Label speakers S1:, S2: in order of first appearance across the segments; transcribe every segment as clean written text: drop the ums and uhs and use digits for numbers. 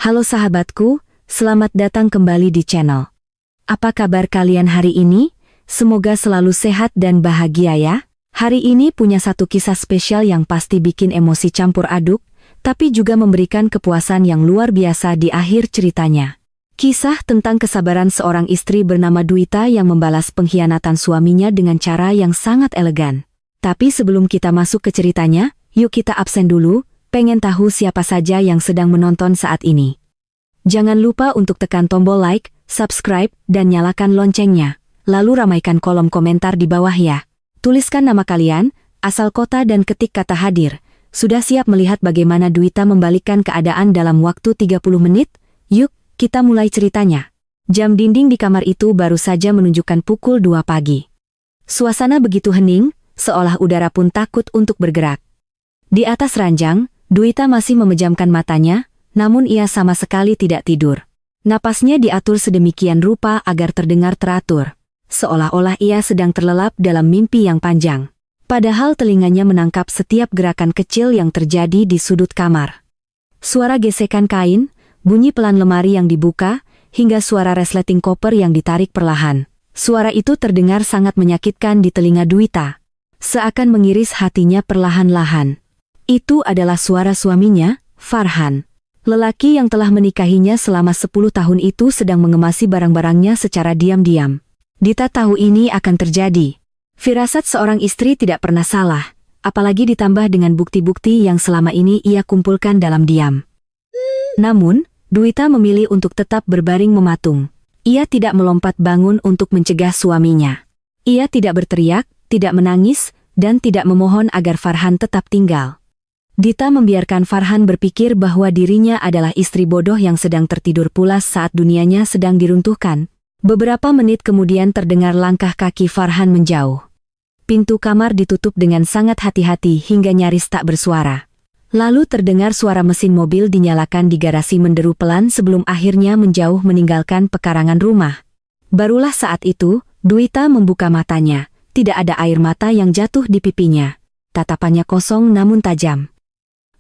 S1: Halo sahabatku, selamat datang kembali di channel. Apa kabar kalian hari ini? Semoga selalu sehat dan bahagia ya. Hari ini punya satu kisah spesial yang pasti bikin emosi campur aduk, tapi juga memberikan kepuasan yang luar biasa di akhir ceritanya. Kisah tentang kesabaran seorang istri bernama Dwita yang membalas pengkhianatan suaminya dengan cara yang sangat elegan. Tapi sebelum kita masuk ke ceritanya, yuk kita absen dulu. Pengen tahu siapa saja yang sedang menonton saat ini? Jangan lupa untuk tekan tombol like, subscribe, dan nyalakan loncengnya. Lalu ramaikan kolom komentar di bawah ya. Tuliskan nama kalian, asal kota dan ketik kata hadir. Sudah siap melihat bagaimana Dwita membalikkan keadaan dalam waktu 30 menit? Yuk, kita mulai ceritanya. Jam dinding di kamar itu baru saja menunjukkan pukul 2 pagi. Suasana begitu hening, seolah udara pun takut untuk bergerak. Di atas ranjang, Dwita masih memejamkan matanya, namun ia sama sekali tidak tidur. Napasnya diatur sedemikian rupa agar terdengar teratur, seolah-olah ia sedang terlelap dalam mimpi yang panjang. Padahal telinganya menangkap setiap gerakan kecil yang terjadi di sudut kamar. Suara gesekan kain, bunyi pelan lemari yang dibuka, hingga suara resleting koper yang ditarik perlahan. Suara itu terdengar sangat menyakitkan di telinga Dwita, seakan mengiris hatinya perlahan-lahan. Itu adalah suara suaminya, Farhan. Lelaki yang telah menikahinya selama 10 tahun itu sedang mengemasi barang-barangnya secara diam-diam. Dita tahu ini akan terjadi. Firasat seorang istri tidak pernah salah, apalagi ditambah dengan bukti-bukti yang selama ini ia kumpulkan dalam diam. Namun, Dwita memilih untuk tetap berbaring mematung. Ia tidak melompat bangun untuk mencegah suaminya. Ia tidak berteriak, tidak menangis, dan tidak memohon agar Farhan tetap tinggal. Dita membiarkan Farhan berpikir bahwa dirinya adalah istri bodoh yang sedang tertidur pulas saat dunianya sedang diruntuhkan. Beberapa menit kemudian terdengar langkah kaki Farhan menjauh. Pintu kamar ditutup dengan sangat hati-hati hingga nyaris tak bersuara. Lalu terdengar suara mesin mobil dinyalakan di garasi menderu pelan sebelum akhirnya menjauh meninggalkan pekarangan rumah. Barulah saat itu, Dwita membuka matanya. Tidak ada air mata yang jatuh di pipinya. Tatapannya kosong namun tajam.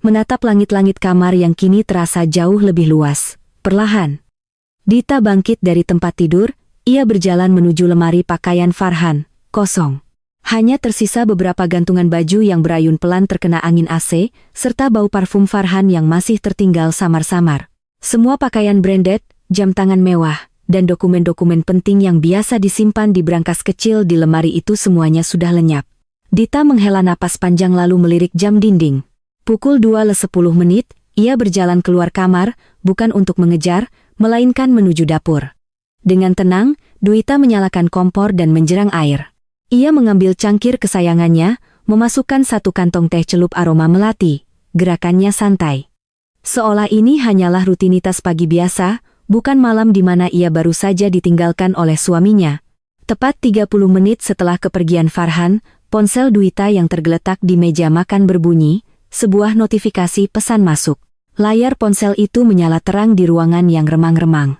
S1: Menatap langit-langit kamar yang kini terasa jauh lebih luas. Perlahan, Dita bangkit dari tempat tidur, ia berjalan menuju lemari pakaian Farhan, kosong. Hanya tersisa beberapa gantungan baju yang berayun pelan terkena angin AC, serta bau parfum Farhan yang masih tertinggal samar-samar. Semua pakaian branded, jam tangan mewah, dan dokumen-dokumen penting yang biasa disimpan di brankas kecil di lemari itu semuanya sudah lenyap. Dita menghela napas panjang lalu melirik jam dinding. Pukul 2:10, ia berjalan keluar kamar, bukan untuk mengejar, melainkan menuju dapur. Dengan tenang, Dwita menyalakan kompor dan menjerang air. Ia mengambil cangkir kesayangannya, memasukkan satu kantong teh celup aroma melati. Gerakannya santai. Seolah ini hanyalah rutinitas pagi biasa, bukan malam di mana ia baru saja ditinggalkan oleh suaminya. Tepat 30 menit setelah kepergian Farhan, ponsel Dwita yang tergeletak di meja makan berbunyi. Sebuah notifikasi pesan masuk. Layar ponsel itu menyala terang di ruangan yang remang-remang.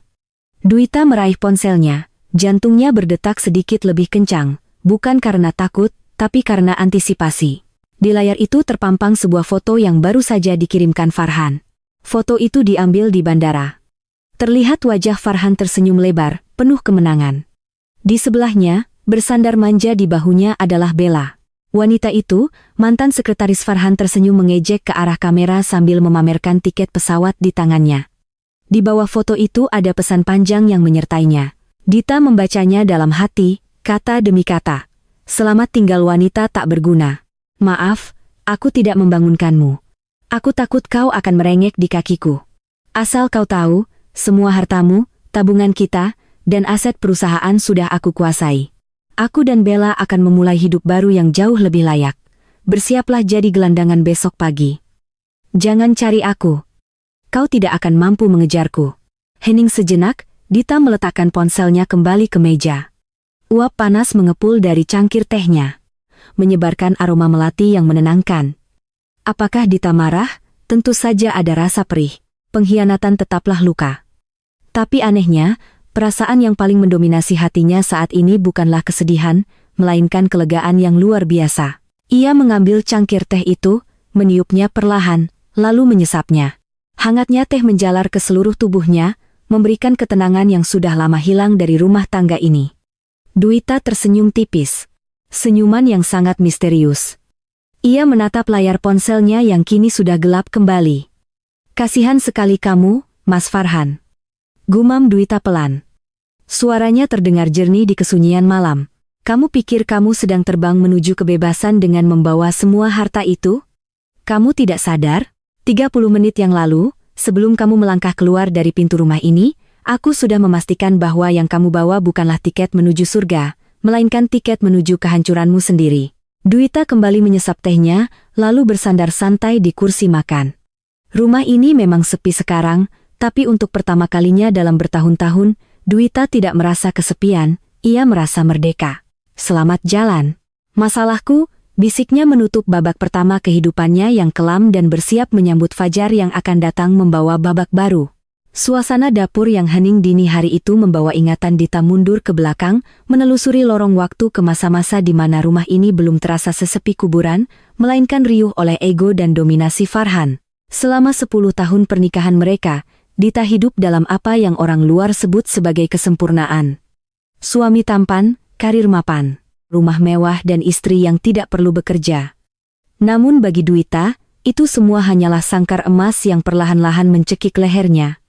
S1: Dwita meraih ponselnya, jantungnya berdetak sedikit lebih kencang, bukan karena takut, tapi karena antisipasi. Di layar itu terpampang sebuah foto yang baru saja dikirimkan Farhan. Foto itu diambil di bandara. Terlihat wajah Farhan tersenyum lebar, penuh kemenangan. Di sebelahnya, bersandar manja di bahunya adalah Bella. Wanita itu, mantan sekretaris Farhan tersenyum mengejek ke arah kamera sambil memamerkan tiket pesawat di tangannya. Di bawah foto itu ada pesan panjang yang menyertainya. Dita membacanya dalam hati, kata demi kata. Selamat tinggal wanita tak berguna. Maaf, aku tidak membangunkanmu. Aku takut kau akan merengek di kakiku. Asal kau tahu, semua hartamu, tabungan kita, dan aset perusahaan sudah aku kuasai. Aku dan Bella akan memulai hidup baru yang jauh lebih layak. Bersiaplah jadi gelandangan besok pagi. Jangan cari aku. Kau tidak akan mampu mengejarku. Hening sejenak, Dita meletakkan ponselnya kembali ke meja. Uap panas mengepul dari cangkir tehnya, menyebarkan aroma melati yang menenangkan. Apakah Dita marah? Tentu saja ada rasa perih. Pengkhianatan tetaplah luka. Tapi anehnya, perasaan yang paling mendominasi hatinya saat ini bukanlah kesedihan, melainkan kelegaan yang luar biasa. Ia mengambil cangkir teh itu, meniupnya perlahan, lalu menyesapnya. Hangatnya teh menjalar ke seluruh tubuhnya, memberikan ketenangan yang sudah lama hilang dari rumah tangga ini. Dwita tersenyum tipis. Senyuman yang sangat misterius. Ia menatap layar ponselnya yang kini sudah gelap kembali. Kasihan sekali kamu, Mas Farhan. Gumam Dwita pelan. Suaranya terdengar jernih di kesunyian malam. Kamu pikir kamu sedang terbang menuju kebebasan dengan membawa semua harta itu? Kamu tidak sadar? 30 menit yang lalu, sebelum kamu melangkah keluar dari pintu rumah ini, aku sudah memastikan bahwa yang kamu bawa bukanlah tiket menuju surga, melainkan tiket menuju kehancuranmu sendiri. Dwita kembali menyesap tehnya, lalu bersandar santai di kursi makan. Rumah ini memang sepi sekarang, tapi untuk pertama kalinya dalam bertahun-tahun, Dwita tidak merasa kesepian, ia merasa merdeka. Selamat jalan. Masalahku, bisiknya menutup babak pertama kehidupannya yang kelam dan bersiap menyambut fajar yang akan datang membawa babak baru. Suasana dapur yang hening dini hari itu membawa ingatan Dita mundur ke belakang, menelusuri lorong waktu ke masa-masa di mana rumah ini belum terasa sesepi kuburan, melainkan riuh oleh ego dan dominasi Farhan. Selama 10 tahun pernikahan mereka, Dita hidup dalam apa yang orang luar sebut sebagai kesempurnaan. Suami tampan, karir mapan, rumah mewah dan istri yang tidak perlu bekerja. Namun bagi Dwita, itu semua hanyalah sangkar emas yang perlahan-lahan mencekik lehernya.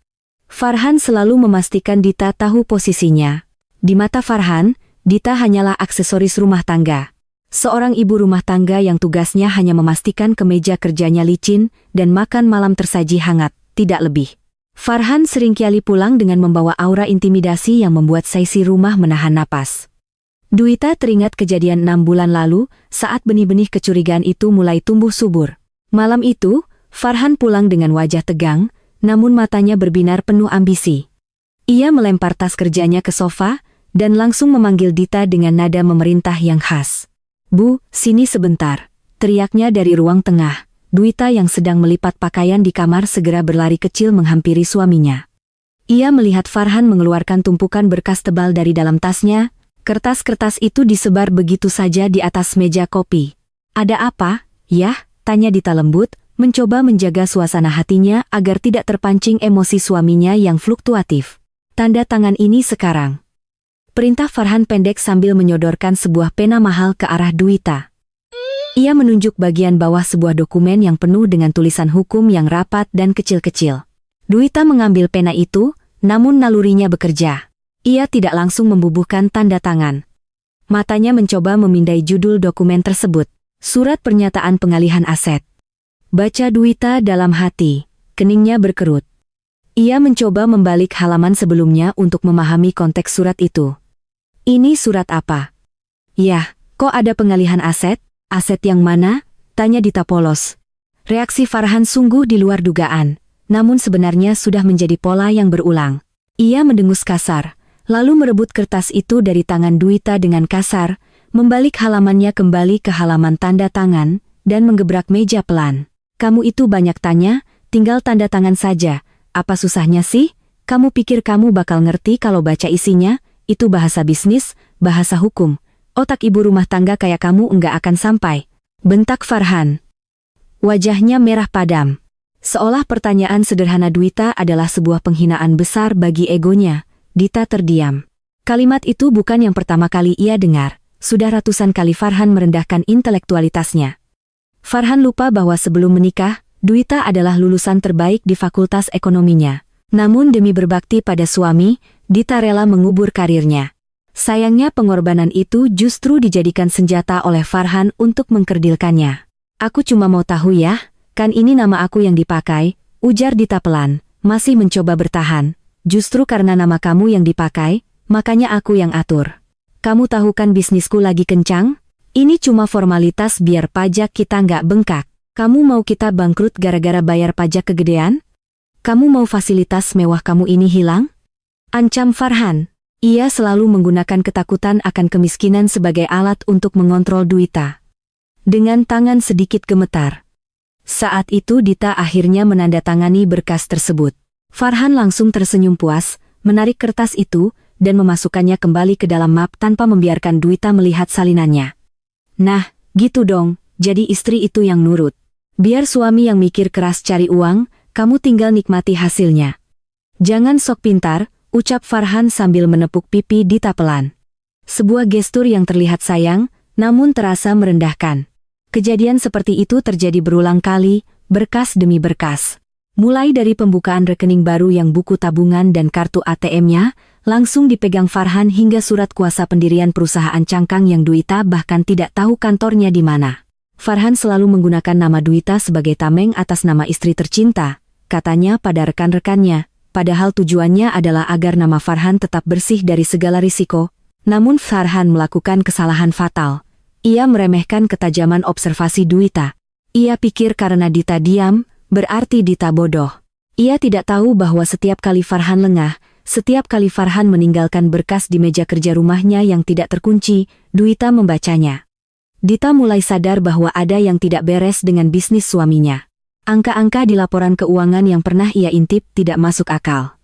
S1: Farhan selalu memastikan Dita tahu posisinya. Di mata Farhan, Dita hanyalah aksesoris rumah tangga. Seorang ibu rumah tangga yang tugasnya hanya memastikan kemeja kerjanya licin dan makan malam tersaji hangat, tidak lebih. Farhan seringkali pulang dengan membawa aura intimidasi yang membuat seisi rumah menahan napas. Dwita teringat kejadian 6 bulan lalu, saat benih-benih kecurigaan itu mulai tumbuh subur. Malam itu, Farhan pulang dengan wajah tegang, namun matanya berbinar penuh ambisi. Ia melempar tas kerjanya ke sofa, dan langsung memanggil Dita dengan nada memerintah yang khas. "Bu, sini sebentar," teriaknya dari ruang tengah. Dwita yang sedang melipat pakaian di kamar segera berlari kecil menghampiri suaminya. Ia melihat Farhan mengeluarkan tumpukan berkas tebal dari dalam tasnya. Kertas-kertas itu disebar begitu saja di atas meja kopi. "Ada apa, Yah?" tanya Dita lembut, mencoba menjaga suasana hatinya agar tidak terpancing emosi suaminya yang fluktuatif. "Tanda tangan ini sekarang," perintah Farhan pendek sambil menyodorkan sebuah pena mahal ke arah Dwita. Ia menunjuk bagian bawah sebuah dokumen yang penuh dengan tulisan hukum yang rapat dan kecil-kecil. Dwita mengambil pena itu, namun nalurinya bekerja. Ia tidak langsung membubuhkan tanda tangan. Matanya mencoba memindai judul dokumen tersebut, Surat Pernyataan Pengalihan Aset. Baca Dwita dalam hati, keningnya berkerut. Ia mencoba membalik halaman sebelumnya untuk memahami konteks surat itu. "Ini surat apa?" "Yah, kok ada pengalihan aset? Aset yang mana?" tanya Dita polos. Reaksi Farhan sungguh di luar dugaan, namun sebenarnya sudah menjadi pola yang berulang. Ia mendengus kasar, lalu merebut kertas itu dari tangan Dwita dengan kasar, membalik halamannya kembali ke halaman tanda tangan, dan menggebrak meja pelan. "Kamu itu banyak tanya, tinggal tanda tangan saja. Apa susahnya sih? Kamu pikir kamu bakal ngerti kalau baca isinya? Itu bahasa bisnis, bahasa hukum. Otak ibu rumah tangga kayak kamu enggak akan sampai," bentak Farhan. Wajahnya merah padam. Seolah pertanyaan sederhana Dwita adalah sebuah penghinaan besar bagi egonya. Dita terdiam. Kalimat itu bukan yang pertama kali ia dengar. Sudah ratusan kali Farhan merendahkan intelektualitasnya. Farhan lupa bahwa sebelum menikah, Dwita adalah lulusan terbaik di fakultas ekonominya. Namun demi berbakti pada suami, Dita rela mengubur karirnya. Sayangnya pengorbanan itu justru dijadikan senjata oleh Farhan untuk mengkerdilkannya. "Aku cuma mau tahu ya, kan ini nama aku yang dipakai," ujar Dita pelan, masih mencoba bertahan. "Justru karena nama kamu yang dipakai, makanya aku yang atur. Kamu tahu kan bisnisku lagi kencang? Ini cuma formalitas biar pajak kita nggak bengkak. Kamu mau kita bangkrut gara-gara bayar pajak kegedean? Kamu mau fasilitas mewah kamu ini hilang?" Ancam Farhan. Ia selalu menggunakan ketakutan akan kemiskinan sebagai alat untuk mengontrol Dwita. Dengan tangan sedikit gemetar. Saat itu Dita akhirnya menandatangani berkas tersebut. Farhan langsung tersenyum puas, menarik kertas itu, dan memasukkannya kembali ke dalam map tanpa membiarkan Dwita melihat salinannya. "Nah, gitu dong, jadi istri itu yang nurut. Biar suami yang mikir keras cari uang, kamu tinggal nikmati hasilnya. Jangan sok pintar, ucap Farhan sambil menepuk pipi Dita pelan. Sebuah gestur yang terlihat sayang, namun terasa merendahkan. Kejadian seperti itu terjadi berulang kali, berkas demi berkas. Mulai dari pembukaan rekening baru yang buku tabungan dan kartu ATM-nya, langsung dipegang Farhan hingga surat kuasa pendirian perusahaan cangkang yang Dwita bahkan tidak tahu kantornya di mana. Farhan selalu menggunakan nama Dwita sebagai tameng atas nama istri tercinta, katanya pada rekan-rekannya, padahal tujuannya adalah agar nama Farhan tetap bersih dari segala risiko. Namun Farhan melakukan kesalahan fatal. Ia meremehkan ketajaman observasi Dwita. Ia pikir karena Dita diam, berarti Dita bodoh. Ia tidak tahu bahwa setiap kali Farhan lengah, setiap kali Farhan meninggalkan berkas di meja kerja rumahnya yang tidak terkunci, Dwita membacanya. Dita mulai sadar bahwa ada yang tidak beres dengan bisnis suaminya. Angka-angka di laporan keuangan yang pernah ia intip tidak masuk akal.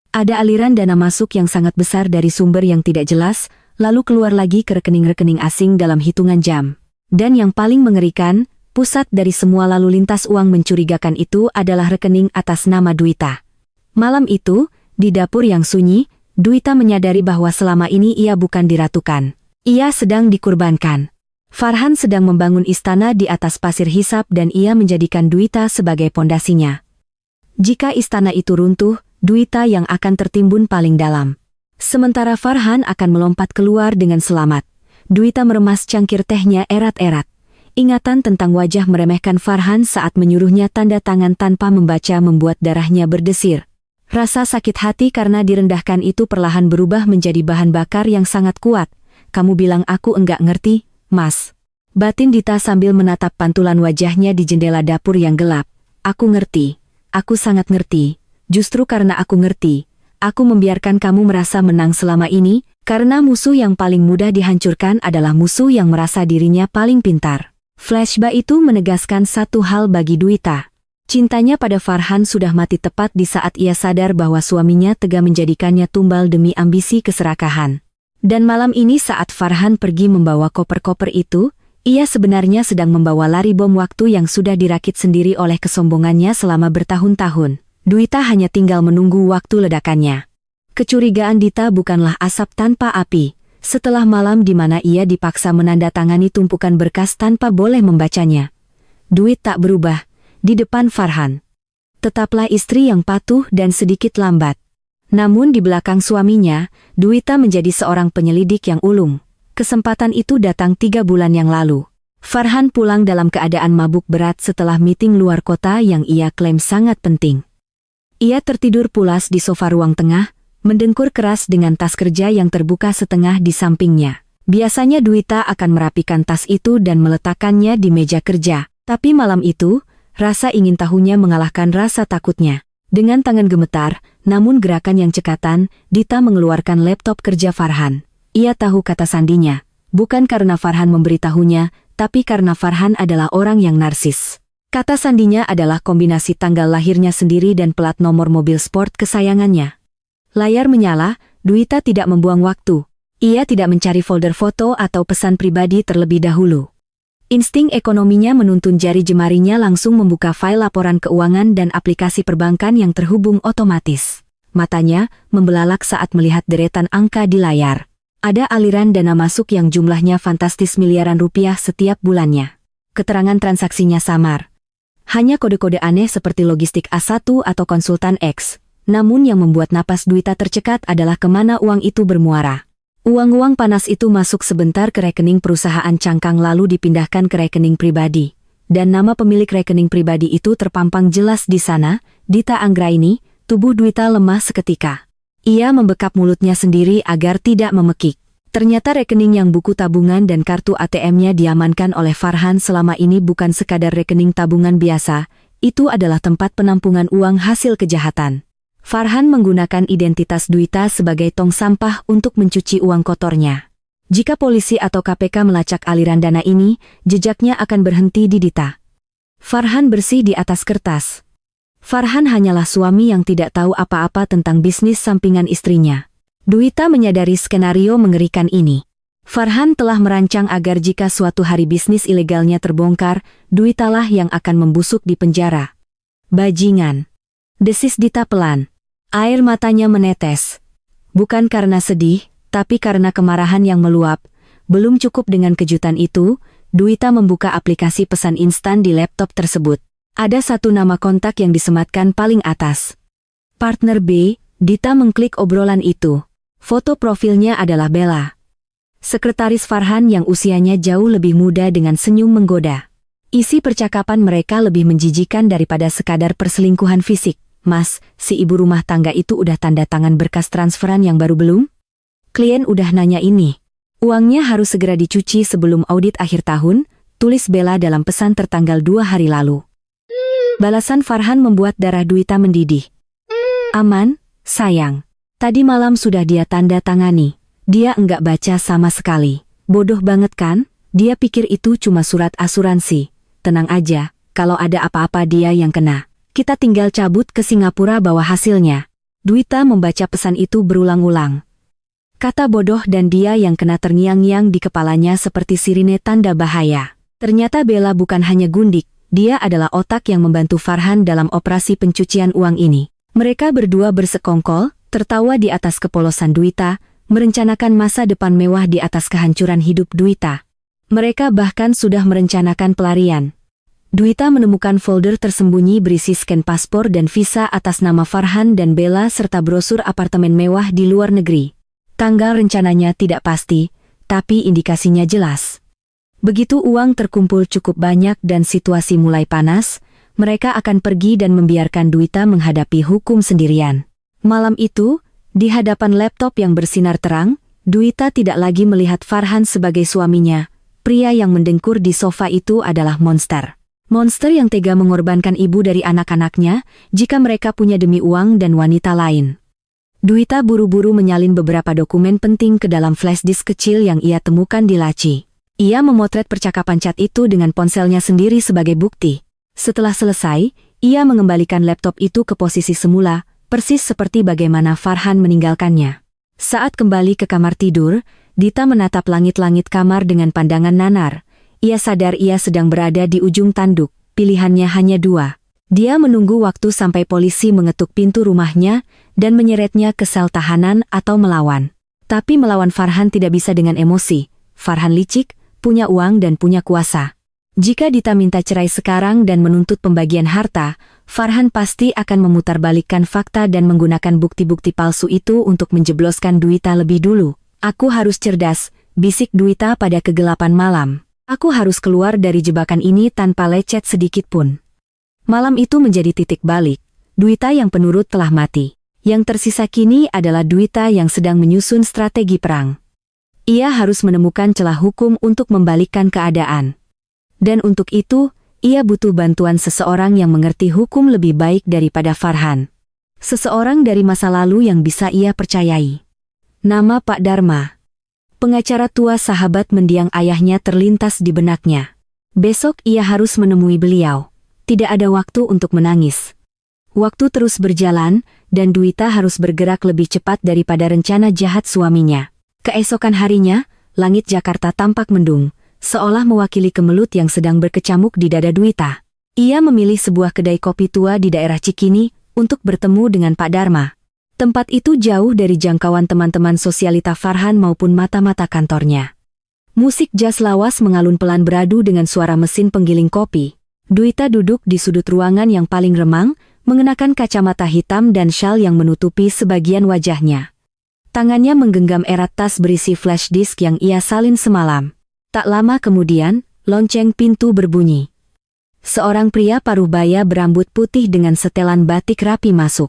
S1: Ada aliran dana masuk yang sangat besar dari sumber yang tidak jelas, lalu keluar lagi ke rekening-rekening asing dalam hitungan jam. Dan yang paling mengerikan, pusat dari semua lalu lintas uang mencurigakan itu adalah rekening atas nama Dwita. Malam itu, di dapur yang sunyi, Dwita menyadari bahwa selama ini ia bukan diratukan. Ia sedang dikurbankan. Farhan sedang membangun istana di atas pasir hisap dan ia menjadikan Dwita sebagai pondasinya. Jika istana itu runtuh, Dwita yang akan tertimbun paling dalam. Sementara Farhan akan melompat keluar dengan selamat. Dwita meremas cangkir tehnya erat-erat. Ingatan tentang wajah meremehkan Farhan saat menyuruhnya tanda tangan tanpa membaca membuat darahnya berdesir. Rasa sakit hati karena direndahkan itu perlahan berubah menjadi bahan bakar yang sangat kuat. Kamu bilang aku enggak ngerti, Mas. Batin Dita sambil menatap pantulan wajahnya di jendela dapur yang gelap. Aku ngerti. Aku sangat ngerti. Justru karena aku ngerti, aku membiarkan kamu merasa menang selama ini, karena musuh yang paling mudah dihancurkan adalah musuh yang merasa dirinya paling pintar. Flashback itu menegaskan satu hal bagi Dwita. Cintanya pada Farhan sudah mati tepat di saat ia sadar bahwa suaminya tega menjadikannya tumbal demi ambisi keserakahan. Dan malam ini saat Farhan pergi membawa koper-koper itu, ia sebenarnya sedang membawa lari bom waktu yang sudah dirakit sendiri oleh kesombongannya selama bertahun-tahun. Dwita hanya tinggal menunggu waktu ledakannya. Kecurigaan Dita bukanlah asap tanpa api. Setelah malam di mana ia dipaksa menandatangani tumpukan berkas tanpa boleh membacanya, Dwita tak berubah di depan Farhan. Tetaplah istri yang patuh dan sedikit lambat. Namun di belakang suaminya, Dwita menjadi seorang penyelidik yang ulung. Kesempatan itu datang 3 bulan yang lalu. Farhan pulang dalam keadaan mabuk berat setelah meeting luar kota yang ia klaim sangat penting. Ia tertidur pulas di sofa ruang tengah, mendengkur keras dengan tas kerja yang terbuka setengah di sampingnya. Biasanya Dwita akan merapikan tas itu dan meletakkannya di meja kerja. Tapi malam itu, rasa ingin tahunya mengalahkan rasa takutnya. Dengan tangan gemetar, namun gerakan yang cekatan, Dita mengeluarkan laptop kerja Farhan. Ia tahu kata sandinya, bukan karena Farhan memberitahunya, tapi karena Farhan adalah orang yang narsis. Kata sandinya adalah kombinasi tanggal lahirnya sendiri dan plat nomor mobil sport kesayangannya. Layar menyala, Dwita tidak membuang waktu. Ia tidak mencari folder foto atau pesan pribadi terlebih dahulu. Insting ekonominya menuntun jari jemarinya langsung membuka file laporan keuangan dan aplikasi perbankan yang terhubung otomatis. Matanya membelalak saat melihat deretan angka di layar. Ada aliran dana masuk yang jumlahnya fantastis miliaran rupiah setiap bulannya. Keterangan transaksinya samar. Hanya kode-kode aneh seperti logistik A1 atau konsultan X. Namun yang membuat napas Dwita tercekat adalah kemana uang itu bermuara. Uang-uang panas itu masuk sebentar ke rekening perusahaan cangkang lalu dipindahkan ke rekening pribadi. Dan nama pemilik rekening pribadi itu terpampang jelas di sana, Dita Anggraini. Tubuh Dwita lemah seketika. Ia membekap mulutnya sendiri agar tidak memekik. Ternyata rekening yang buku tabungan dan kartu ATM-nya diamankan oleh Farhan selama ini bukan sekadar rekening tabungan biasa, itu adalah tempat penampungan uang hasil kejahatan. Farhan menggunakan identitas Dwita sebagai tong sampah untuk mencuci uang kotornya. Jika polisi atau KPK melacak aliran dana ini, jejaknya akan berhenti di Dita. Farhan bersih di atas kertas. Farhan hanyalah suami yang tidak tahu apa-apa tentang bisnis sampingan istrinya. Dwita menyadari skenario mengerikan ini. Farhan telah merancang agar jika suatu hari bisnis ilegalnya terbongkar, Dwitalah yang akan membusuk di penjara. Bajingan. Desis Dita pelan. Air matanya menetes. Bukan karena sedih, tapi karena kemarahan yang meluap. Belum cukup dengan kejutan itu, Dwita membuka aplikasi pesan instan di laptop tersebut. Ada satu nama kontak yang disematkan paling atas. Partner B. Dita mengklik obrolan itu. Foto profilnya adalah Bella, sekretaris Farhan yang usianya jauh lebih muda dengan senyum menggoda. Isi percakapan mereka lebih menjijikan daripada sekadar perselingkuhan fisik. Mas, si ibu rumah tangga itu udah tanda tangan berkas transferan yang baru belum? Klien udah nanya ini. Uangnya harus segera dicuci sebelum audit akhir tahun, tulis Bella dalam pesan tertanggal 2 hari lalu. Balasan Farhan membuat darah Dwita mendidih. Aman, sayang. Tadi malam sudah dia tanda tangani. Dia enggak baca sama sekali. Bodoh banget kan? Dia pikir itu cuma surat asuransi. Tenang aja, kalau ada apa-apa dia yang kena. Kita tinggal cabut ke Singapura bawa hasilnya. Dwita membaca pesan itu berulang-ulang. Kata bodoh dan dia yang kena terngiang-ngiang di kepalanya seperti sirine tanda bahaya. Ternyata Bella bukan hanya gundik, dia adalah otak yang membantu Farhan dalam operasi pencucian uang ini. Mereka berdua bersekongkol, tertawa di atas kepolosan Dwita, merencanakan masa depan mewah di atas kehancuran hidup Dwita. Mereka bahkan sudah merencanakan pelarian. Dwita menemukan folder tersembunyi berisi scan paspor dan visa atas nama Farhan dan Bella serta brosur apartemen mewah di luar negeri. Tanggal rencananya tidak pasti, tapi indikasinya jelas. Begitu uang terkumpul cukup banyak dan situasi mulai panas, mereka akan pergi dan membiarkan Dwita menghadapi hukum sendirian. Malam itu, di hadapan laptop yang bersinar terang, Dwita tidak lagi melihat Farhan sebagai suaminya. Pria yang mendengkur di sofa itu adalah monster. Monster yang tega mengorbankan ibu dari anak-anaknya jika mereka punya demi uang dan wanita lain. Dwita buru-buru menyalin beberapa dokumen penting ke dalam flash disk kecil yang ia temukan di laci. Ia memotret percakapan chat itu dengan ponselnya sendiri sebagai bukti. Setelah selesai, ia mengembalikan laptop itu ke posisi semula, persis seperti bagaimana Farhan meninggalkannya. Saat kembali ke kamar tidur, Dita menatap langit-langit kamar dengan pandangan nanar. Ia sadar ia sedang berada di ujung tanduk, pilihannya hanya dua. Dia menunggu waktu sampai polisi mengetuk pintu rumahnya dan menyeretnya ke sel tahanan atau melawan. Tapi melawan Farhan tidak bisa dengan emosi. Farhan licik, punya uang dan punya kuasa. Jika Dita minta cerai sekarang dan menuntut pembagian harta, Farhan pasti akan memutarbalikkan fakta dan menggunakan bukti-bukti palsu itu untuk menjebloskan Dwita lebih dulu. Aku harus cerdas, bisik Dwita pada kegelapan malam. Aku harus keluar dari jebakan ini tanpa lecet sedikit pun. Malam itu menjadi titik balik. Dwita yang penurut telah mati. Yang tersisa kini adalah Dwita yang sedang menyusun strategi perang. Ia harus menemukan celah hukum untuk membalikkan keadaan. Dan untuk itu, ia butuh bantuan seseorang yang mengerti hukum lebih baik daripada Farhan. Seseorang dari masa lalu yang bisa ia percayai. Nama Pak Dharma. Pengacara tua sahabat mendiang ayahnya terlintas di benaknya. Besok ia harus menemui beliau. Tidak ada waktu untuk menangis. Waktu terus berjalan, dan Dwita harus bergerak lebih cepat daripada rencana jahat suaminya. Keesokan harinya, langit Jakarta tampak mendung, seolah mewakili kemelut yang sedang berkecamuk di dada Dwita. Ia memilih sebuah kedai kopi tua di daerah Cikini untuk bertemu dengan Pak Dharma. Tempat itu jauh dari jangkauan teman-teman sosialita Farhan maupun mata-mata kantornya. Musik jazz lawas mengalun pelan beradu dengan suara mesin penggiling kopi. Dwita duduk di sudut ruangan yang paling remang, mengenakan kacamata hitam dan syal yang menutupi sebagian wajahnya. Tangannya menggenggam erat tas berisi flash disk yang ia salin semalam. Tak lama kemudian, lonceng pintu berbunyi. Seorang pria paruh baya berambut putih dengan setelan batik rapi masuk.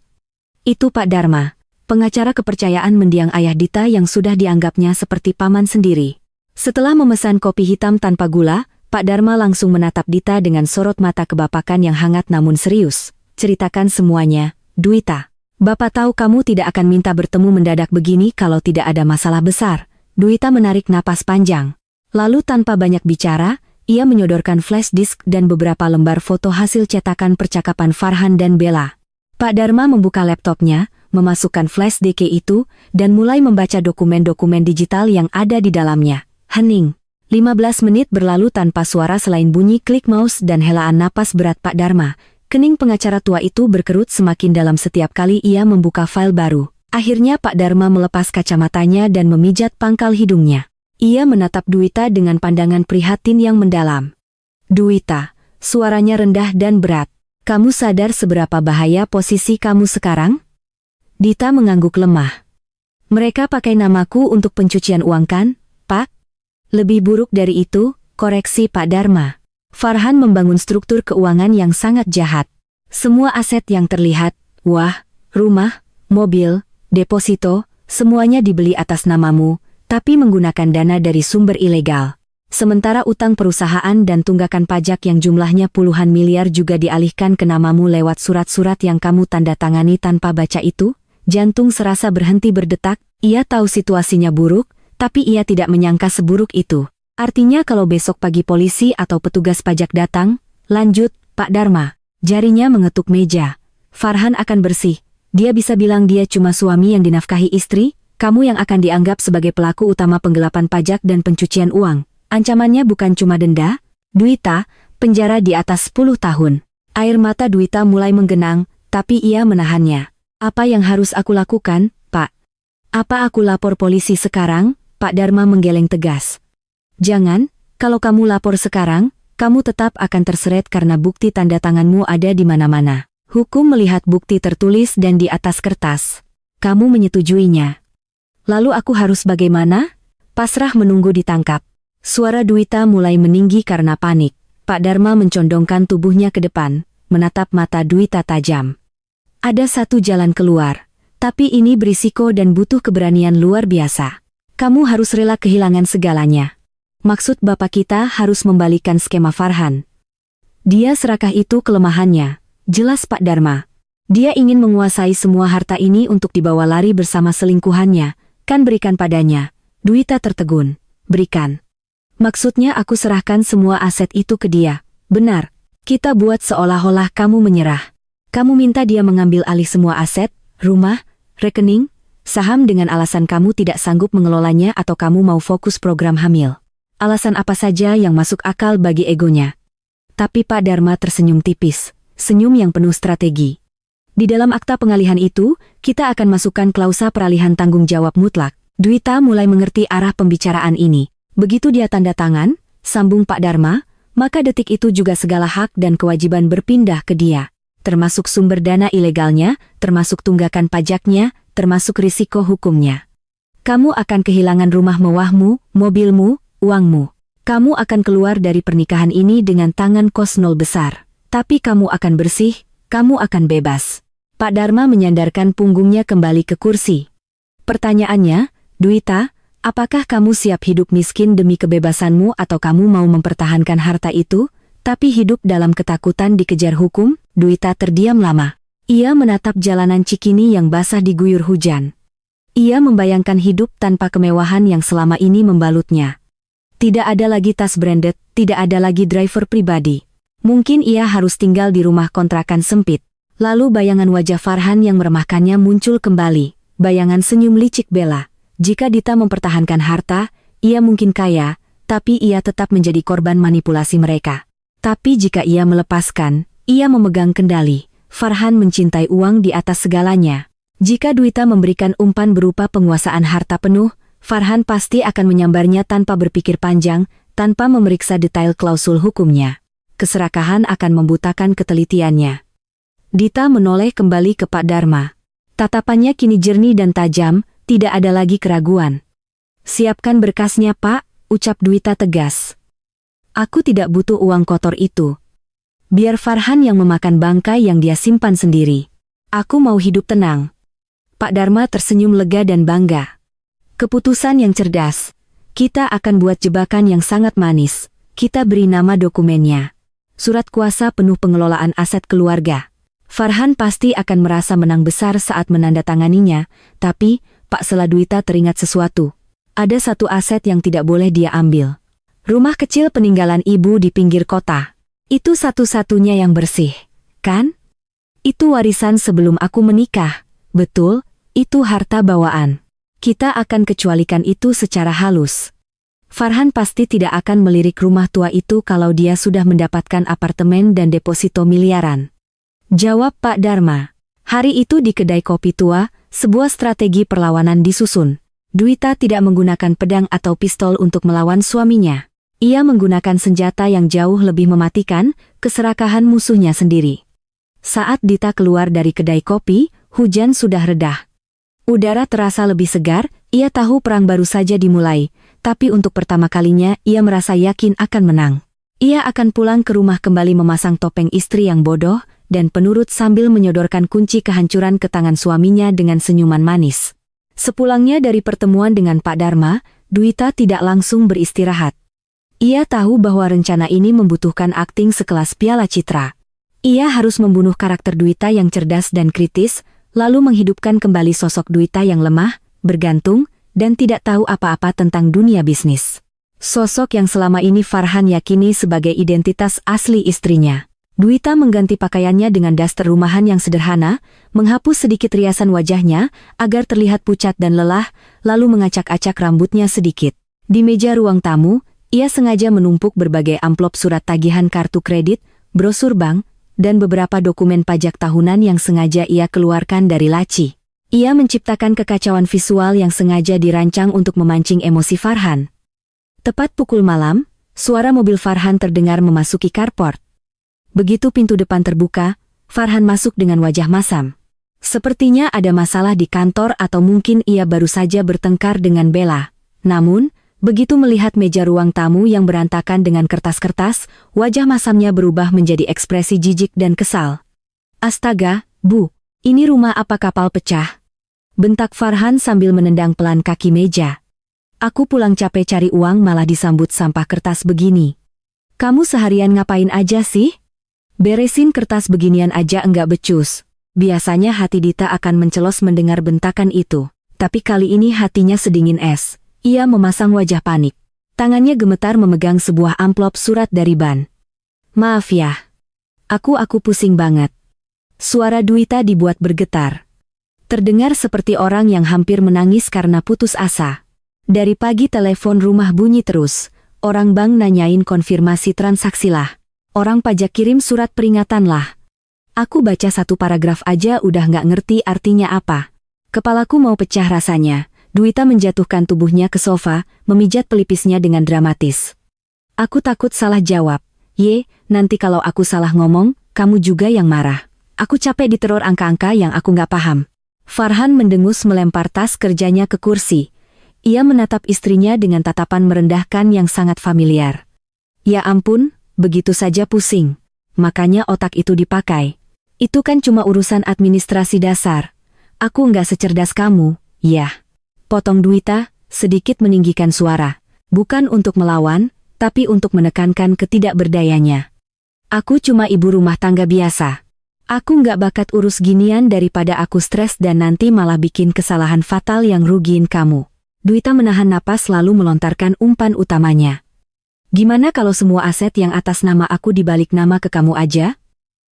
S1: Itu Pak Dharma, pengacara kepercayaan mendiang ayah Dita yang sudah dianggapnya seperti paman sendiri. Setelah memesan kopi hitam tanpa gula, Pak Dharma langsung menatap Dita dengan sorot mata kebapakan yang hangat namun serius. Ceritakan semuanya, Dwita. Bapak tahu kamu tidak akan minta bertemu mendadak begini kalau tidak ada masalah besar. Dwita menarik napas panjang. Lalu tanpa banyak bicara, ia menyodorkan flash disk dan beberapa lembar foto hasil cetakan percakapan Farhan dan Bella. Pak Dharma membuka laptopnya, memasukkan flash DK itu, dan mulai membaca dokumen-dokumen digital yang ada di dalamnya. Hening. 15 menit berlalu tanpa suara selain bunyi klik mouse dan helaan napas berat Pak Dharma. Kening pengacara tua itu berkerut semakin dalam setiap kali ia membuka file baru. Akhirnya Pak Dharma melepas kacamatanya dan memijat pangkal hidungnya. Ia menatap Dwita dengan pandangan prihatin yang mendalam. Dwita, suaranya rendah dan berat. Kamu sadar seberapa bahaya posisi kamu sekarang? Dita mengangguk lemah. Mereka pakai namaku untuk pencucian uang kan, Pak? Lebih buruk dari itu, koreksi Pak Dharma. Farhan membangun struktur keuangan yang sangat jahat. Semua aset yang terlihat, rumah, mobil, deposito, semuanya dibeli atas namamu, tapi menggunakan dana dari sumber ilegal. Sementara utang perusahaan dan tunggakan pajak yang jumlahnya puluhan miliar juga dialihkan ke namamu lewat surat-surat yang kamu tanda tangani tanpa baca itu. Jantung serasa berhenti berdetak. Ia tahu situasinya buruk, tapi ia tidak menyangka seburuk itu. Artinya kalau besok pagi polisi atau petugas pajak datang, lanjut, Pak Dharma. Jarinya mengetuk meja. Farhan akan bersih. Dia bisa bilang dia cuma suami yang dinafkahi istri, kamu yang akan dianggap sebagai pelaku utama penggelapan pajak dan pencucian uang. Ancamannya bukan cuma denda, Dwita, penjara di atas 10 tahun. Air mata Dwita mulai menggenang, tapi ia menahannya. Apa yang harus aku lakukan, Pak? Apa aku lapor polisi sekarang? Pak Dharma menggeleng tegas. Jangan, kalau kamu lapor sekarang, kamu tetap akan terseret karena bukti tanda tanganmu ada di mana-mana. Hukum melihat bukti tertulis dan di atas kertas. Kamu menyetujuinya. Lalu aku harus bagaimana? Pasrah menunggu ditangkap. Suara Dwita mulai meninggi karena panik. Pak Dharma mencondongkan tubuhnya ke depan, menatap mata Dwita tajam. Ada satu jalan keluar, tapi ini berisiko dan butuh keberanian luar biasa. Kamu harus rela kehilangan segalanya. Maksud bapak kita harus membalikan skema Farhan. Dia serakah itu kelemahannya. Jelas Pak Dharma. Dia ingin menguasai semua harta ini untuk dibawa lari bersama selingkuhannya. Kan berikan padanya. Dwita tertegun. Berikan. Maksudnya aku serahkan semua aset itu ke dia. Benar. Kita buat seolah-olah kamu menyerah. Kamu minta dia mengambil alih semua aset, rumah, rekening, saham dengan alasan kamu tidak sanggup mengelolanya atau kamu mau fokus program hamil. Alasan apa saja yang masuk akal bagi egonya. Tapi Pak Dharma tersenyum tipis, senyum yang penuh strategi. Di dalam akta pengalihan itu, kita akan masukkan klausa peralihan tanggung jawab mutlak. Dwita mulai mengerti arah pembicaraan ini. Begitu dia tanda tangan, sambung Pak Dharma, maka detik itu juga segala hak dan kewajiban berpindah ke dia. Termasuk sumber dana ilegalnya, termasuk tunggakan pajaknya, termasuk risiko hukumnya. Kamu akan kehilangan rumah mewahmu, mobilmu, uangmu. Kamu akan keluar dari pernikahan ini dengan tangan kos nol besar. Tapi kamu akan bersih, kamu akan bebas. Pak Dharma menyandarkan punggungnya kembali ke kursi. Pertanyaannya, Dwita, apakah kamu siap hidup miskin demi kebebasanmu atau kamu mau mempertahankan harta itu, tapi hidup dalam ketakutan dikejar hukum? Dwita terdiam lama. Ia menatap jalanan Cikini yang basah diguyur hujan. Ia membayangkan hidup tanpa kemewahan yang selama ini membalutnya. Tidak ada lagi tas branded, tidak ada lagi driver pribadi. Mungkin ia harus tinggal di rumah kontrakan sempit. Lalu bayangan wajah Farhan yang meremahkannya muncul kembali. Bayangan senyum licik Bella. Jika Dita mempertahankan harta, ia mungkin kaya, tapi ia tetap menjadi korban manipulasi mereka. Tapi jika ia melepaskan, ia memegang kendali. Farhan mencintai uang di atas segalanya. Jika Dwita memberikan umpan berupa penguasaan harta penuh, Farhan pasti akan menyambarnya tanpa berpikir panjang, tanpa memeriksa detail klausul hukumnya. Keserakahan akan membutakan ketelitiannya. Dita menoleh kembali ke Pak Dharma. Tatapannya kini jernih dan tajam, tidak ada lagi keraguan. Siapkan berkasnya Pak, ucap Dwita tegas. Aku tidak butuh uang kotor itu. Biar Farhan yang memakan bangkai yang dia simpan sendiri. Aku mau hidup tenang. Pak Dharma tersenyum lega dan bangga. Keputusan yang cerdas. Kita akan buat jebakan yang sangat manis. Kita beri nama dokumennya. Surat kuasa penuh pengelolaan aset keluarga. Farhan pasti akan merasa menang besar saat menandatanganinya, tapi Pak Dwita teringat sesuatu. Ada satu aset yang tidak boleh dia ambil. Rumah kecil peninggalan ibu di pinggir kota. Itu satu-satunya yang bersih, kan? Itu warisan sebelum aku menikah. Betul, itu harta bawaan. Kita akan kecualikan itu secara halus. Farhan pasti tidak akan melirik rumah tua itu kalau dia sudah mendapatkan apartemen dan deposito miliaran. Jawab Pak Dharma. Hari itu di kedai kopi tua, sebuah strategi perlawanan disusun. Dwita tidak menggunakan pedang atau pistol untuk melawan suaminya. Ia menggunakan senjata yang jauh lebih mematikan, keserakahan musuhnya sendiri. Saat Dita keluar dari kedai kopi, hujan sudah reda. Udara terasa lebih segar, ia tahu perang baru saja dimulai, tapi untuk pertama kalinya ia merasa yakin akan menang. Ia akan pulang ke rumah kembali memasang topeng istri yang bodoh, dan penurut sambil menyodorkan kunci kehancuran ke tangan suaminya dengan senyuman manis. Sepulangnya dari pertemuan dengan Pak Dharma, Dwita tidak langsung beristirahat. Ia tahu bahwa rencana ini membutuhkan akting sekelas Piala Citra. Ia harus membunuh karakter Dwita yang cerdas dan kritis, lalu menghidupkan kembali sosok Dwita yang lemah, bergantung, dan tidak tahu apa-apa tentang dunia bisnis. Sosok yang selama ini Farhan yakini sebagai identitas asli istrinya. Dwita mengganti pakaiannya dengan daster rumahan yang sederhana, menghapus sedikit riasan wajahnya agar terlihat pucat dan lelah, lalu mengacak-acak rambutnya sedikit. Di meja ruang tamu, ia sengaja menumpuk berbagai amplop surat tagihan kartu kredit, brosur bank, dan beberapa dokumen pajak tahunan yang sengaja ia keluarkan dari laci. Ia menciptakan kekacauan visual yang sengaja dirancang untuk memancing emosi Farhan. Tepat pukul malam, suara mobil Farhan terdengar memasuki carport. Begitu pintu depan terbuka, Farhan masuk dengan wajah masam. Sepertinya ada masalah di kantor atau mungkin ia baru saja bertengkar dengan Bella. Namun, begitu melihat meja ruang tamu yang berantakan dengan kertas-kertas, wajah masamnya berubah menjadi ekspresi jijik dan kesal. "Astaga, Bu, ini rumah apa kapal pecah?" bentak Farhan sambil menendang pelan kaki meja. "Aku pulang capek cari uang malah disambut sampah kertas begini. Kamu seharian ngapain aja sih? Beresin kertas beginian aja enggak becus." Biasanya hati Dita akan mencelos mendengar bentakan itu, tapi kali ini hatinya sedingin es. Ia memasang wajah panik. Tangannya gemetar memegang sebuah amplop surat dari Ban. "Maaf ya. Aku pusing banget." Suara Dwita dibuat bergetar. Terdengar seperti orang yang hampir menangis karena putus asa. Dari pagi telepon rumah bunyi terus. Orang bank nanyain konfirmasi transaksi lah. Orang pajak kirim surat peringatan lah. Aku baca satu paragraf aja udah nggak ngerti artinya apa. Kepalaku mau pecah rasanya. Dwita menjatuhkan tubuhnya ke sofa, memijat pelipisnya dengan dramatis. "Aku takut salah jawab. Nanti kalau aku salah ngomong, kamu juga yang marah. Aku capek diteror angka-angka yang aku nggak paham." Farhan mendengus melempar tas kerjanya ke kursi. Ia menatap istrinya dengan tatapan merendahkan yang sangat familiar. "Ya ampun, begitu saja pusing. Makanya otak itu dipakai. Itu kan cuma urusan administrasi dasar. Aku nggak secerdas kamu, ya." Potong Dwita, sedikit meninggikan suara. Bukan untuk melawan, tapi untuk menekankan ketidakberdayanya. "Aku cuma ibu rumah tangga biasa. Aku nggak bakat urus ginian daripada aku stres dan nanti malah bikin kesalahan fatal yang rugiin kamu." Dwita menahan napas lalu melontarkan umpan utamanya. "Gimana kalau semua aset yang atas nama aku dibalik nama ke kamu aja?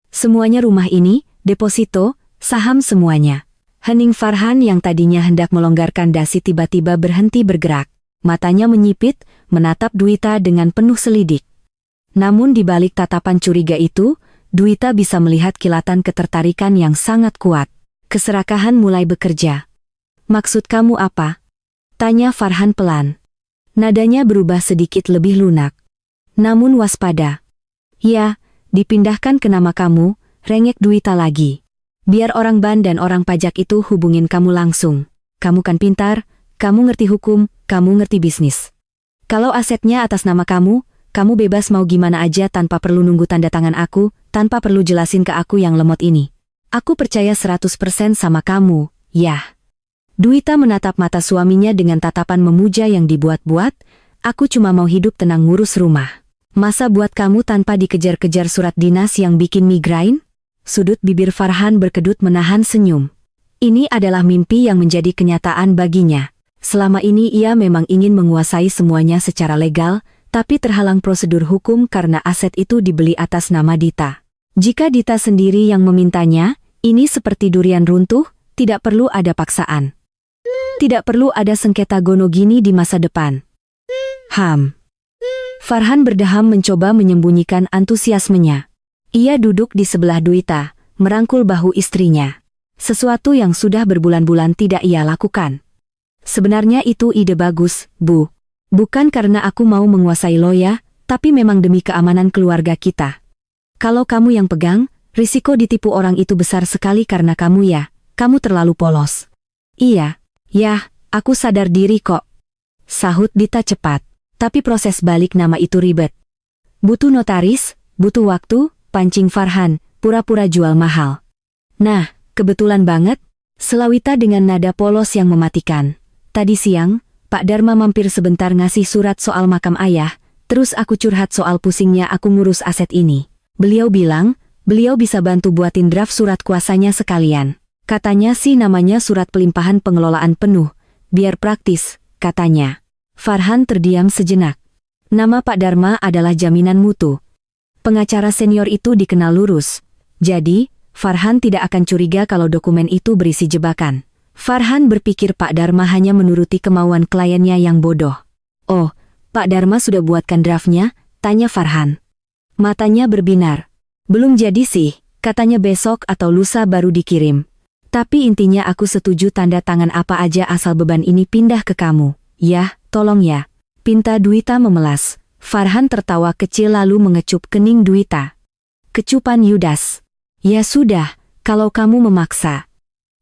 S1: Semuanya rumah ini, deposito, saham semuanya." Hening Farhan yang tadinya hendak melonggarkan dasi tiba-tiba berhenti bergerak. Matanya menyipit, menatap Dwita dengan penuh selidik. Namun di balik tatapan curiga itu, Dwita bisa melihat kilatan ketertarikan yang sangat kuat. Keserakahan mulai bekerja. "Maksud kamu apa?" tanya Farhan pelan. Nadanya berubah sedikit lebih lunak. "Namun waspada. Ya, dipindahkan ke nama kamu," rengek Dwita lagi. "Biar orang ban dan orang pajak itu hubungin kamu langsung. Kamu kan pintar, kamu ngerti hukum, kamu ngerti bisnis. Kalau asetnya atas nama kamu, kamu bebas mau gimana aja tanpa perlu nunggu tanda tangan aku, tanpa perlu jelasin ke aku yang lemot ini. Aku percaya 100% sama kamu, ya." Dwita menatap mata suaminya dengan tatapan memuja yang dibuat-buat. "Aku cuma mau hidup tenang ngurus rumah. Masa buat kamu tanpa dikejar-kejar surat dinas yang bikin migrain?" Sudut bibir Farhan berkedut menahan senyum. Ini adalah mimpi yang menjadi kenyataan baginya. Selama ini ia memang ingin menguasai semuanya secara legal, tapi terhalang prosedur hukum karena aset itu dibeli atas nama Dita. Jika Dita sendiri yang memintanya, ini seperti durian runtuh, tidak perlu ada paksaan. Tidak perlu ada sengketa gono gini di masa depan. Farhan berdeham mencoba menyembunyikan antusiasmenya. Ia duduk di sebelah Dwita, merangkul bahu istrinya. Sesuatu yang sudah berbulan-bulan tidak ia lakukan. Sebenarnya itu ide bagus, Bu. Bukan karena aku mau menguasai lo ya, tapi memang demi keamanan keluarga kita. Kalau kamu yang pegang, risiko ditipu orang itu besar sekali karena kamu ya. Kamu terlalu polos. Iya, ya, aku sadar diri kok. Sahut Dita cepat. Tapi proses balik nama itu ribet. Butuh notaris, butuh waktu, pancing Farhan, pura-pura jual mahal. Nah, kebetulan banget, Selawita dengan nada polos yang mematikan. Tadi siang, Pak Dharma mampir sebentar ngasih surat soal makam ayah, terus aku curhat soal pusingnya aku ngurus aset ini. Beliau bilang, beliau bisa bantu buatin draft surat kuasanya sekalian. Katanya sih namanya surat pelimpahan pengelolaan penuh, biar praktis, katanya. Farhan terdiam sejenak. Nama Pak Dharma adalah jaminan mutu. Pengacara senior itu dikenal lurus. Jadi, Farhan tidak akan curiga kalau dokumen itu berisi jebakan. Farhan berpikir Pak Dharma hanya menuruti kemauan kliennya yang bodoh. Oh, Pak Dharma sudah buatkan draftnya? Tanya Farhan. Matanya berbinar. Belum jadi sih, katanya besok atau lusa baru dikirim. Tapi intinya aku setuju tanda tangan apa aja asal beban ini pindah ke kamu. Yah, tolong ya. Pinta Dwita memelas. Farhan tertawa kecil lalu mengecup kening Dwita. Kecupan Yudas. Ya sudah, kalau kamu memaksa.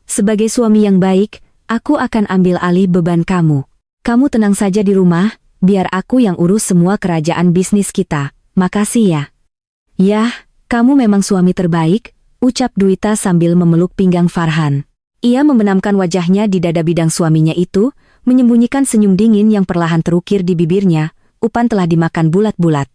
S1: Sebagai suami yang baik, aku akan ambil alih beban kamu. Kamu tenang saja di rumah, biar aku yang urus semua kerajaan bisnis kita. Makasih ya. Yah, kamu memang suami terbaik, ucap Dwita sambil memeluk pinggang Farhan. Ia membenamkan wajahnya di dada bidang suaminya itu, menyembunyikan senyum dingin yang perlahan terukir di bibirnya, upan telah dimakan bulat-bulat.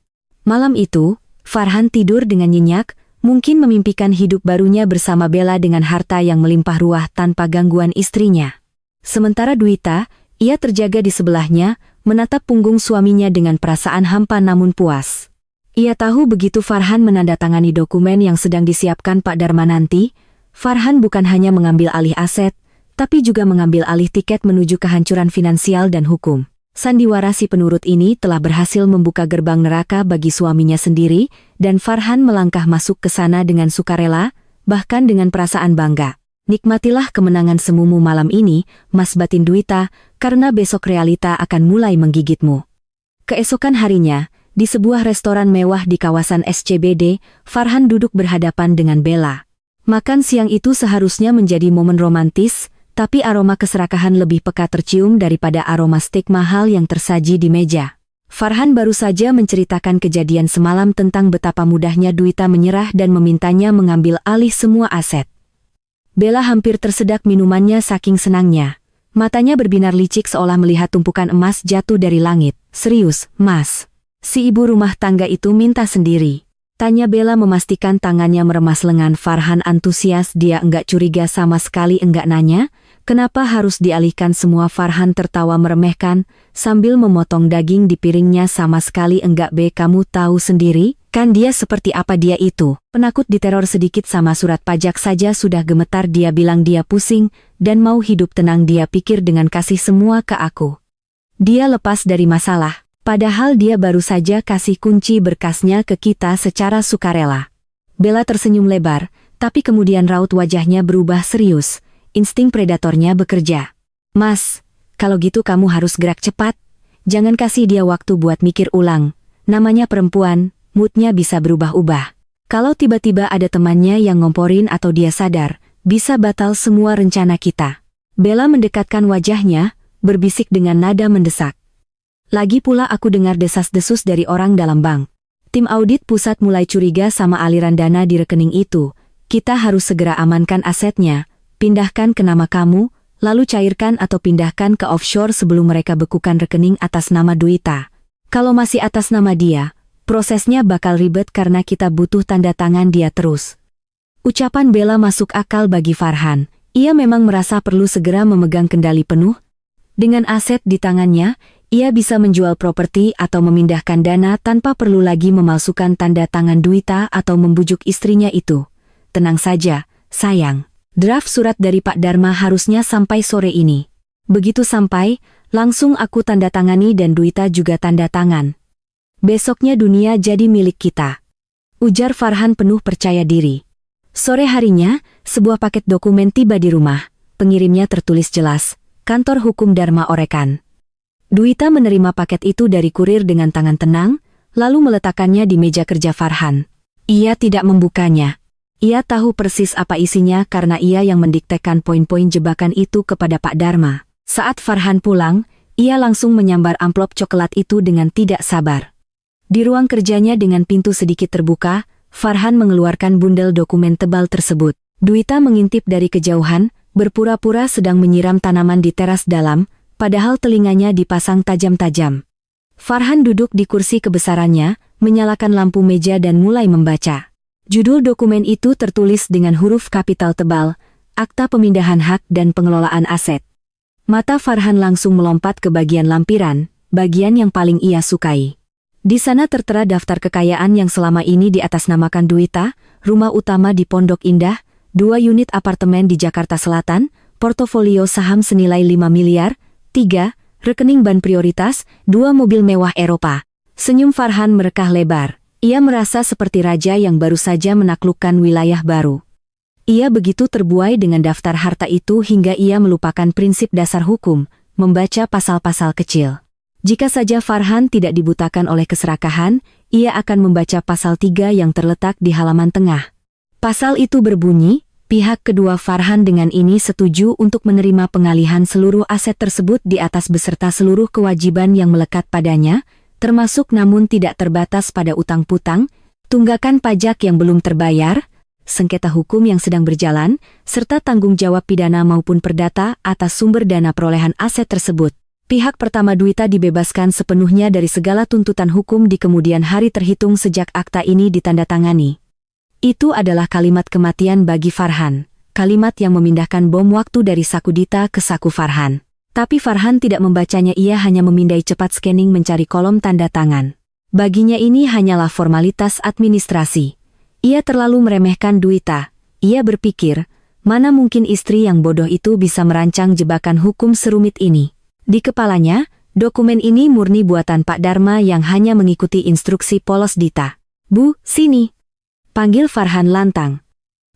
S1: Malam itu, Farhan tidur dengan nyenyak, mungkin memimpikan hidup barunya bersama Bella dengan harta yang melimpah ruah tanpa gangguan istrinya. Sementara Dwita, ia terjaga di sebelahnya, menatap punggung suaminya dengan perasaan hampa namun puas. Ia tahu begitu Farhan menandatangani dokumen yang sedang disiapkan Pak Dharma nanti, Farhan bukan hanya mengambil alih aset, tapi juga mengambil alih tiket menuju kehancuran finansial dan hukum. Sandiwara si penurut ini telah berhasil membuka gerbang neraka bagi suaminya sendiri, dan Farhan melangkah masuk ke sana dengan sukarela, bahkan dengan perasaan bangga. Nikmatilah kemenangan semumu malam ini, Mas batin Dwita, karena besok realita akan mulai menggigitmu. Keesokan harinya, di sebuah restoran mewah di kawasan SCBD, Farhan duduk berhadapan dengan Bella. Makan siang itu seharusnya menjadi momen romantis, tapi aroma keserakahan lebih peka tercium daripada aroma steak mahal yang tersaji di meja. Farhan baru saja menceritakan kejadian semalam tentang betapa mudahnya Dwita menyerah dan memintanya mengambil alih semua aset. Bella hampir tersedak minumannya saking senangnya. Matanya berbinar licik seolah melihat tumpukan emas jatuh dari langit. Serius, Mas? Si ibu rumah tangga itu minta sendiri. Tanya Bella memastikan tangannya meremas lengan. Farhan antusias, dia enggak curiga sama sekali, enggak nanya, kenapa harus dialihkan semua. Farhan tertawa meremehkan, sambil memotong daging di piringnya. Sama sekali enggak be, kamu tahu sendiri, kan dia seperti apa dia itu. Penakut diteror sedikit sama surat pajak saja sudah gemetar. Dia bilang dia pusing, dan mau hidup tenang. Dia pikir dengan kasih semua ke aku, dia lepas dari masalah. Padahal dia baru saja kasih kunci berkasnya ke kita secara sukarela. Bella tersenyum lebar, tapi kemudian raut wajahnya berubah serius. Insting predatornya bekerja. Mas, kalau gitu kamu harus gerak cepat. Jangan kasih dia waktu buat mikir ulang. Namanya perempuan, moodnya bisa berubah-ubah. Kalau tiba-tiba ada temannya yang ngomporin atau dia sadar, bisa batal semua rencana kita. Bella mendekatkan wajahnya, berbisik dengan nada mendesak. Lagi pula aku dengar desas-desus dari orang dalam bank. Tim audit pusat mulai curiga sama aliran dana di rekening itu. Kita harus segera amankan asetnya, pindahkan ke nama kamu, lalu cairkan atau pindahkan ke offshore sebelum mereka bekukan rekening atas nama Dwita. Kalau masih atas nama dia, prosesnya bakal ribet karena kita butuh tanda tangan dia terus. Ucapan Bella masuk akal bagi Farhan. Ia memang merasa perlu segera memegang kendali penuh. Dengan aset di tangannya, ia bisa menjual properti atau memindahkan dana tanpa perlu lagi memalsukan tanda tangan Dwita atau membujuk istrinya itu. Tenang saja, sayang. Draft surat dari Pak Dharma harusnya sampai sore ini. Begitu sampai, langsung aku tanda tangani dan Dwita juga tanda tangan. Besoknya dunia jadi milik kita. Ujar Farhan penuh percaya diri. Sore harinya, sebuah paket dokumen tiba di rumah. Pengirimnya tertulis jelas, Kantor Hukum Dharma Orekan. Dwita menerima paket itu dari kurir dengan tangan tenang, lalu meletakkannya di meja kerja Farhan. Ia tidak membukanya. Ia tahu persis apa isinya karena ia yang mendiktekan poin-poin jebakan itu kepada Pak Dharma. Saat Farhan pulang, ia langsung menyambar amplop coklat itu dengan tidak sabar. Di ruang kerjanya dengan pintu sedikit terbuka, Farhan mengeluarkan bundel dokumen tebal tersebut. Dwita mengintip dari kejauhan, berpura-pura sedang menyiram tanaman di teras dalam, padahal telinganya dipasang tajam-tajam. Farhan duduk di kursi kebesarannya, menyalakan lampu meja dan mulai membaca. Judul dokumen itu tertulis dengan huruf kapital tebal, Akta Pemindahan Hak dan Pengelolaan Aset. Mata Farhan langsung melompat ke bagian lampiran, bagian yang paling ia sukai. Di sana tertera daftar kekayaan yang selama ini diatasnamakan Dwita, rumah utama di Pondok Indah, 2 unit apartemen di Jakarta Selatan, portofolio saham senilai 5 miliar, 3, rekening ban prioritas, 2 mobil mewah Eropa. Senyum Farhan merekah lebar. Ia merasa seperti raja yang baru saja menaklukkan wilayah baru. Ia begitu terbuai dengan daftar harta itu hingga ia melupakan prinsip dasar hukum, membaca pasal-pasal kecil. Jika saja Farhan tidak dibutakan oleh keserakahan, ia akan membaca pasal 3 yang terletak di halaman tengah. Pasal itu berbunyi, pihak kedua Farhan dengan ini setuju untuk menerima pengalihan seluruh aset tersebut di atas beserta seluruh kewajiban yang melekat padanya, termasuk namun tidak terbatas pada utang putang, tunggakan pajak yang belum terbayar, sengketa hukum yang sedang berjalan, serta tanggung jawab pidana maupun perdata atas sumber dana perolehan aset tersebut. Pihak pertama Dwita dibebaskan sepenuhnya dari segala tuntutan hukum di kemudian hari terhitung sejak akta ini ditandatangani. Itu adalah kalimat kematian bagi Farhan, kalimat yang memindahkan bom waktu dari saku Dita ke saku Farhan. Tapi Farhan tidak membacanya, ia hanya memindai cepat scanning mencari kolom tanda tangan. Baginya ini hanyalah formalitas administrasi. Ia terlalu meremehkan Dwita. Ia berpikir, mana mungkin istri yang bodoh itu bisa merancang jebakan hukum serumit ini. Di kepalanya, dokumen ini murni buatan Pak Dharma yang hanya mengikuti instruksi polos Dita. "Bu, sini!" panggil Farhan lantang.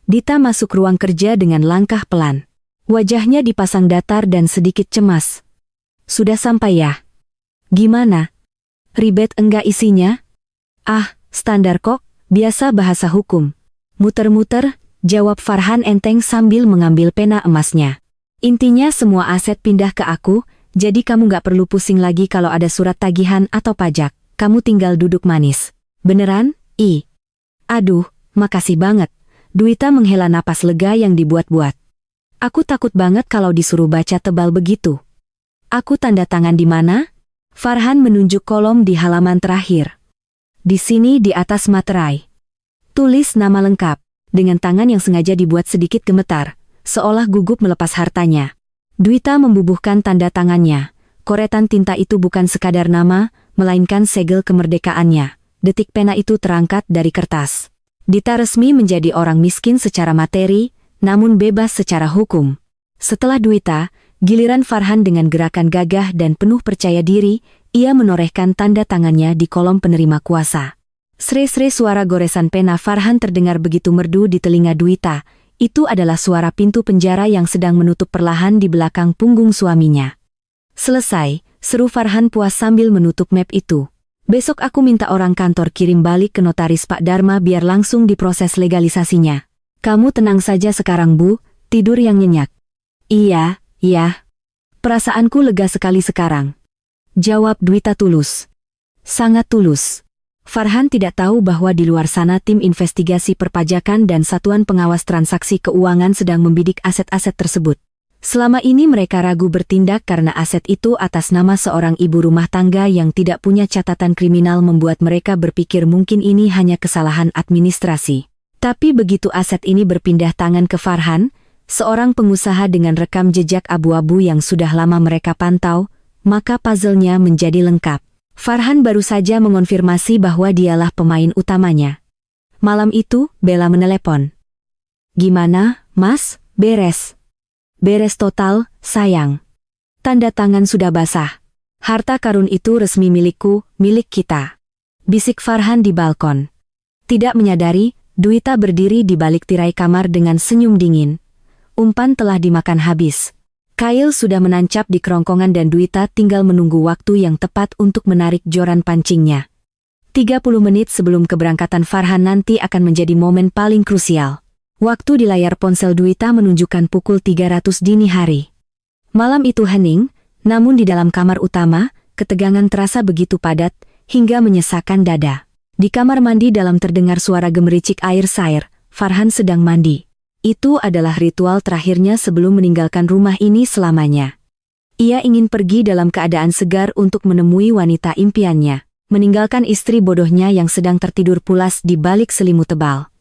S1: Dita masuk ruang kerja dengan langkah pelan. Wajahnya dipasang datar dan sedikit cemas. "Sudah sampai ya? Gimana? Ribet enggak isinya?" "Ah, standar kok, biasa bahasa hukum." Muter-muter, jawab Farhan enteng sambil mengambil pena emasnya. "Intinya semua aset pindah ke aku, jadi kamu gak perlu pusing lagi kalau ada surat tagihan atau pajak. Kamu tinggal duduk manis." "Beneran? Ih. Aduh, makasih banget." Dwita menghela napas lega yang dibuat-buat. "Aku takut banget kalau disuruh baca tebal begitu." "Aku tanda tangan di mana?" Farhan menunjuk kolom di halaman terakhir. "Di sini di atas materai. Tulis nama lengkap." Dengan tangan yang sengaja dibuat sedikit gemetar, seolah gugup melepas hartanya. Dwita membubuhkan tanda tangannya. Koretan tinta itu bukan sekadar nama, melainkan segel kemerdekaannya. Detik pena itu terangkat dari kertas. Dita resmi menjadi orang miskin secara materi, namun bebas secara hukum. Setelah Dwita, giliran Farhan dengan gerakan gagah dan penuh percaya diri, ia menorehkan tanda tangannya di kolom penerima kuasa. Sre-sre suara goresan pena Farhan terdengar begitu merdu di telinga Dwita. Itu adalah suara pintu penjara yang sedang menutup perlahan di belakang punggung suaminya. "Selesai," seru Farhan puas sambil menutup map itu. "Besok aku minta orang kantor kirim balik ke notaris Pak Dharma biar langsung diproses legalisasinya. Kamu tenang saja sekarang, Bu, tidur yang nyenyak." "Iya, iya. Perasaanku lega sekali sekarang," jawab Dwita tulus. Sangat tulus. Farhan tidak tahu bahwa di luar sana tim investigasi perpajakan dan satuan pengawas transaksi keuangan sedang membidik aset-aset tersebut. Selama ini mereka ragu bertindak karena aset itu atas nama seorang ibu rumah tangga yang tidak punya catatan kriminal membuat mereka berpikir mungkin ini hanya kesalahan administrasi. Tapi begitu aset ini berpindah tangan ke Farhan, seorang pengusaha dengan rekam jejak abu-abu yang sudah lama mereka pantau, maka puzzle-nya menjadi lengkap. Farhan baru saja mengonfirmasi bahwa dialah pemain utamanya. Malam itu, Bella menelepon. "Gimana, Mas? Beres?" "Beres total, sayang. Tanda tangan sudah basah. Harta karun itu resmi milikku, milik kita," bisik Farhan di balkon. Tidak menyadari, Dwita berdiri di balik tirai kamar dengan senyum dingin. Umpan telah dimakan habis. Kail sudah menancap di kerongkongan dan Dwita tinggal menunggu waktu yang tepat untuk menarik joran pancingnya. 30 menit sebelum keberangkatan Farhan nanti akan menjadi momen paling krusial. Waktu di layar ponsel Dwita menunjukkan pukul 300 dini hari. Malam itu hening, namun di dalam kamar utama, ketegangan terasa begitu padat, hingga menyesakkan dada. Di kamar mandi dalam terdengar suara gemericik air sair, Farhan sedang mandi. Itu adalah ritual terakhirnya sebelum meninggalkan rumah ini selamanya. Ia ingin pergi dalam keadaan segar untuk menemui wanita impiannya, meninggalkan istri bodohnya yang sedang tertidur pulas di balik selimut tebal.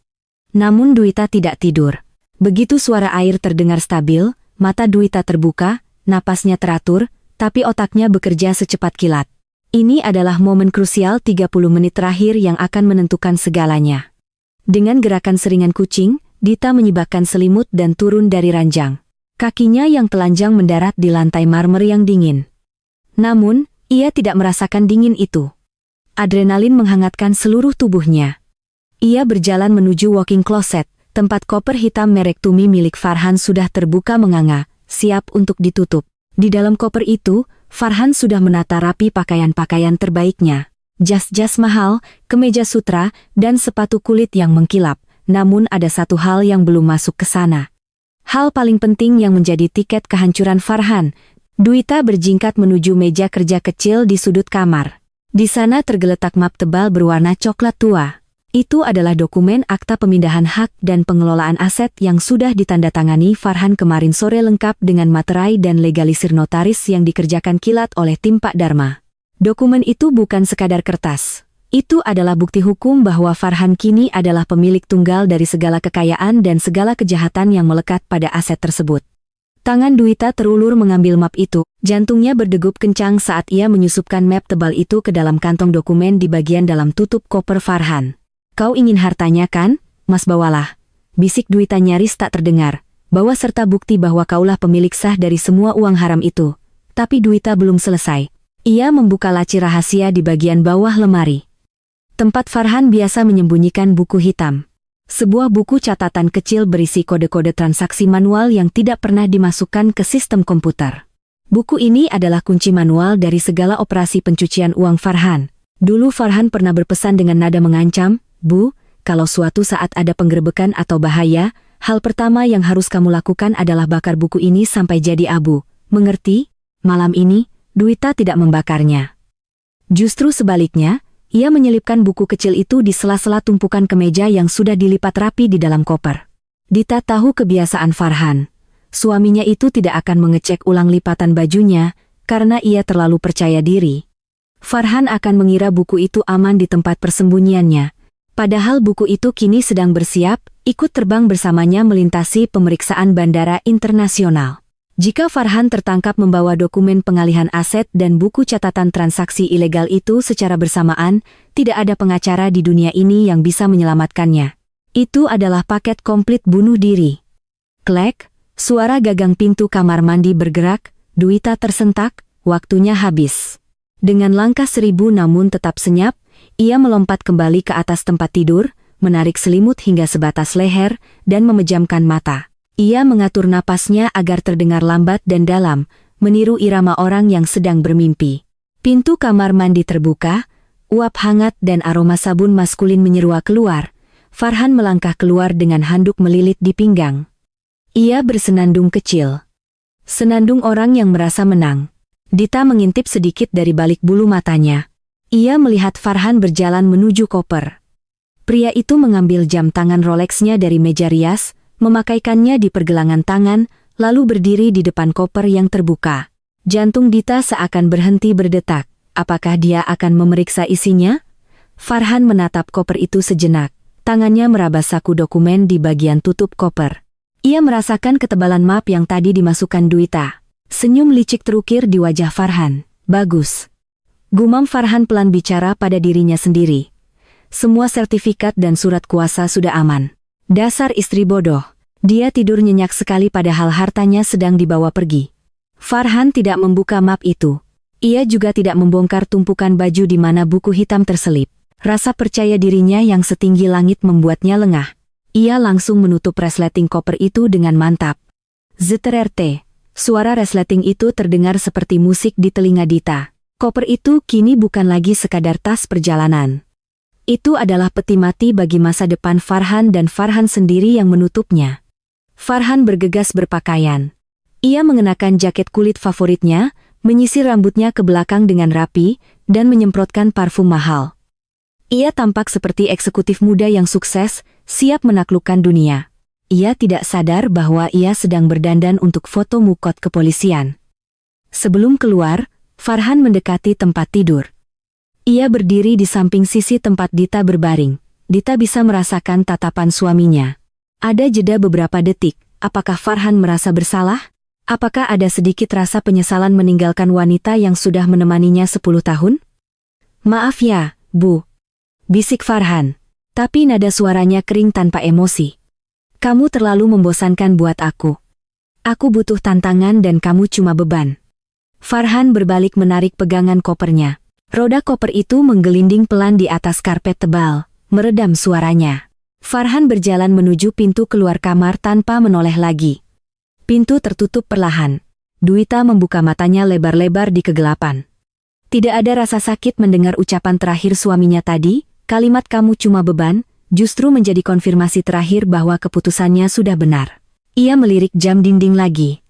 S1: Namun Dwita tidak tidur. Begitu suara air terdengar stabil, mata Dwita terbuka, napasnya teratur, tapi otaknya bekerja secepat kilat. Ini adalah momen krusial 30 menit terakhir yang akan menentukan segalanya. Dengan gerakan seringan kucing, Dita menyibakkan selimut dan turun dari ranjang. Kakinya yang telanjang mendarat di lantai marmer yang dingin. Namun, ia tidak merasakan dingin itu. Adrenalin menghangatkan seluruh tubuhnya. Ia berjalan menuju walk-in closet, tempat koper hitam merek Tumi milik Farhan sudah terbuka menganga, siap untuk ditutup. Di dalam koper itu, Farhan sudah menata rapi pakaian-pakaian terbaiknya. Jas-jas mahal, kemeja sutra, dan sepatu kulit yang mengkilap. Namun ada satu hal yang belum masuk ke sana. Hal paling penting yang menjadi tiket kehancuran Farhan. Dwita berjingkat menuju meja kerja kecil di sudut kamar. Di sana tergeletak map tebal berwarna coklat tua. Itu adalah dokumen akta pemindahan hak dan pengelolaan aset yang sudah ditandatangani Farhan kemarin sore lengkap dengan materai dan legalisir notaris yang dikerjakan kilat oleh tim Pak Dharma. Dokumen itu bukan sekadar kertas. Itu adalah bukti hukum bahwa Farhan kini adalah pemilik tunggal dari segala kekayaan dan segala kejahatan yang melekat pada aset tersebut. Tangan Dwita terulur mengambil map itu, jantungnya berdegup kencang saat ia menyusupkan map tebal itu ke dalam kantong dokumen di bagian dalam tutup koper Farhan. "Kau ingin hartanya kan? Mas bawalah," bisik Dwita nyaris tak terdengar, "bawa serta bukti bahwa kaulah pemilik sah dari semua uang haram itu." Tapi Dwita belum selesai. Ia membuka laci rahasia di bagian bawah lemari. Tempat Farhan biasa menyembunyikan buku hitam. Sebuah buku catatan kecil berisi kode-kode transaksi manual yang tidak pernah dimasukkan ke sistem komputer. Buku ini adalah kunci manual dari segala operasi pencucian uang Farhan. Dulu Farhan pernah berpesan dengan nada mengancam, "Bu, kalau suatu saat ada penggerebekan atau bahaya, hal pertama yang harus kamu lakukan adalah bakar buku ini sampai jadi abu. Mengerti?" Malam ini, Dwita tidak membakarnya. Justru sebaliknya, ia menyelipkan buku kecil itu di sela-sela tumpukan kemeja yang sudah dilipat rapi di dalam koper. Dita tahu kebiasaan Farhan. Suaminya itu tidak akan mengecek ulang lipatan bajunya, karena ia terlalu percaya diri. Farhan akan mengira buku itu aman di tempat persembunyiannya. Padahal buku itu kini sedang bersiap, ikut terbang bersamanya melintasi pemeriksaan bandara internasional. Jika Farhan tertangkap membawa dokumen pengalihan aset dan buku catatan transaksi ilegal itu secara bersamaan, tidak ada pengacara di dunia ini yang bisa menyelamatkannya. Itu adalah paket komplit bunuh diri. Klek, suara gagang pintu kamar mandi bergerak, Dwita tersentak, waktunya habis. Dengan langkah 1000 namun tetap senyap, ia melompat kembali ke atas tempat tidur, menarik selimut hingga sebatas leher, dan memejamkan mata. Ia mengatur napasnya agar terdengar lambat dan dalam, meniru irama orang yang sedang bermimpi. Pintu kamar mandi terbuka, uap hangat dan aroma sabun maskulin menyeruak keluar. Farhan melangkah keluar dengan handuk melilit di pinggang. Ia bersenandung kecil. Senandung orang yang merasa menang. Dita mengintip sedikit dari balik bulu matanya. Ia melihat Farhan berjalan menuju koper. Pria itu mengambil jam tangan Rolexnya dari meja rias, memakaikannya di pergelangan tangan, lalu berdiri di depan koper yang terbuka. Jantung Dita seakan berhenti berdetak. Apakah dia akan memeriksa isinya? Farhan menatap koper itu sejenak. Tangannya meraba saku dokumen di bagian tutup koper. Ia merasakan ketebalan map yang tadi dimasukkan Dwita. Senyum licik terukir di wajah Farhan. "Bagus." Gumam Farhan pelan bicara pada dirinya sendiri. Semua sertifikat dan surat kuasa sudah aman. Dasar istri bodoh. Dia tidur nyenyak sekali padahal hartanya sedang dibawa pergi. Farhan tidak membuka map itu. Ia juga tidak membongkar tumpukan baju di mana buku hitam terselip. Rasa percaya dirinya yang setinggi langit membuatnya lengah. Ia langsung menutup resleting koper itu dengan mantap. Zrrt. Suara resleting itu terdengar seperti musik di telinga Dita. Koper itu kini bukan lagi sekadar tas perjalanan. Itu adalah peti mati bagi masa depan Farhan dan Farhan sendiri yang menutupnya. Farhan bergegas berpakaian. Ia mengenakan jaket kulit favoritnya, menyisir rambutnya ke belakang dengan rapi, dan menyemprotkan parfum mahal. Ia tampak seperti eksekutif muda yang sukses, siap menaklukkan dunia. Ia tidak sadar bahwa ia sedang berdandan untuk foto mukot kepolisian. Sebelum keluar, Farhan mendekati tempat tidur. Ia berdiri di samping sisi tempat Dita berbaring. Dita bisa merasakan tatapan suaminya. Ada jeda beberapa detik. Apakah Farhan merasa bersalah? Apakah ada sedikit rasa penyesalan meninggalkan wanita yang sudah menemaninya 10 tahun? Maaf ya, Bu. Bisik Farhan. Tapi nada suaranya kering tanpa emosi. Kamu terlalu membosankan buat aku. Aku butuh tantangan dan kamu cuma beban. Farhan berbalik menarik pegangan kopernya. Roda koper itu menggelinding pelan di atas karpet tebal, meredam suaranya. Farhan berjalan menuju pintu keluar kamar tanpa menoleh lagi. Pintu tertutup perlahan. Dwita membuka matanya lebar-lebar di kegelapan. Tidak ada rasa sakit mendengar ucapan terakhir suaminya tadi. Kalimat kamu cuma beban, justru menjadi konfirmasi terakhir bahwa keputusannya sudah benar. Ia melirik jam dinding lagi.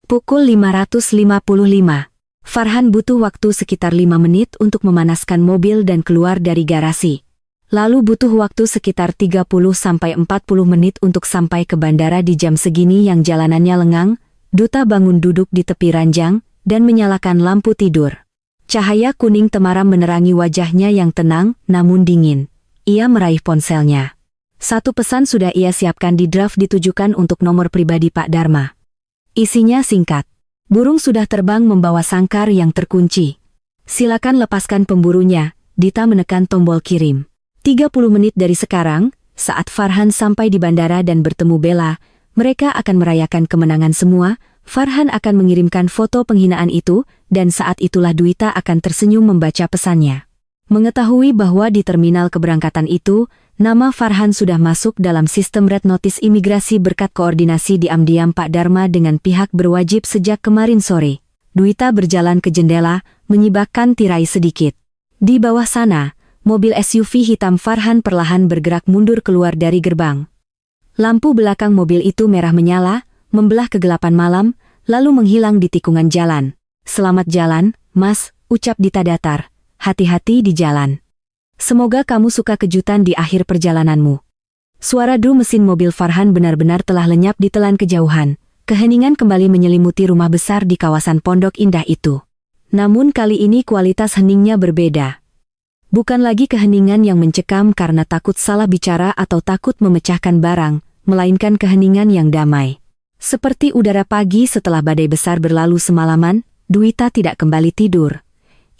S1: Pukul 5:55. Farhan butuh waktu sekitar 5 menit untuk memanaskan mobil dan keluar dari garasi. Lalu butuh waktu sekitar 30-40 menit untuk sampai ke bandara di jam segini yang jalanannya lengang. Duta bangun duduk di tepi ranjang dan menyalakan lampu tidur. Cahaya kuning temaram menerangi wajahnya yang tenang namun dingin. Ia meraih ponselnya. Satu pesan sudah ia siapkan di draft ditujukan untuk nomor pribadi Pak Dharma. Isinya singkat. Burung sudah terbang membawa sangkar yang terkunci. Silakan lepaskan pemburunya. Dita menekan tombol kirim. 30 menit dari sekarang, saat Farhan sampai di bandara dan bertemu Bella, mereka akan merayakan kemenangan semua. Farhan akan mengirimkan foto penghinaan itu, dan saat itulah Dwita akan tersenyum membaca pesannya. Mengetahui bahwa di terminal keberangkatan itu, nama Farhan sudah masuk dalam sistem red notice imigrasi berkat koordinasi diam-diam Pak Dharma dengan pihak berwajib sejak kemarin sore. Dwita berjalan ke jendela, menyibakkan tirai sedikit. Di bawah sana, mobil SUV hitam Farhan perlahan bergerak mundur keluar dari gerbang. Lampu belakang mobil itu merah menyala, membelah kegelapan malam, lalu menghilang di tikungan jalan. Selamat jalan, Mas, ucap Dita datar. Hati-hati di jalan. Semoga kamu suka kejutan di akhir perjalananmu. Suara drum mesin mobil Farhan benar-benar telah lenyap di telan kejauhan. Keheningan kembali menyelimuti rumah besar di kawasan Pondok Indah itu. Namun kali ini kualitas heningnya berbeda. Bukan lagi keheningan yang mencekam karena takut salah bicara atau takut memecahkan barang, melainkan keheningan yang damai. Seperti udara pagi setelah badai besar berlalu semalaman, Dwita tidak kembali tidur.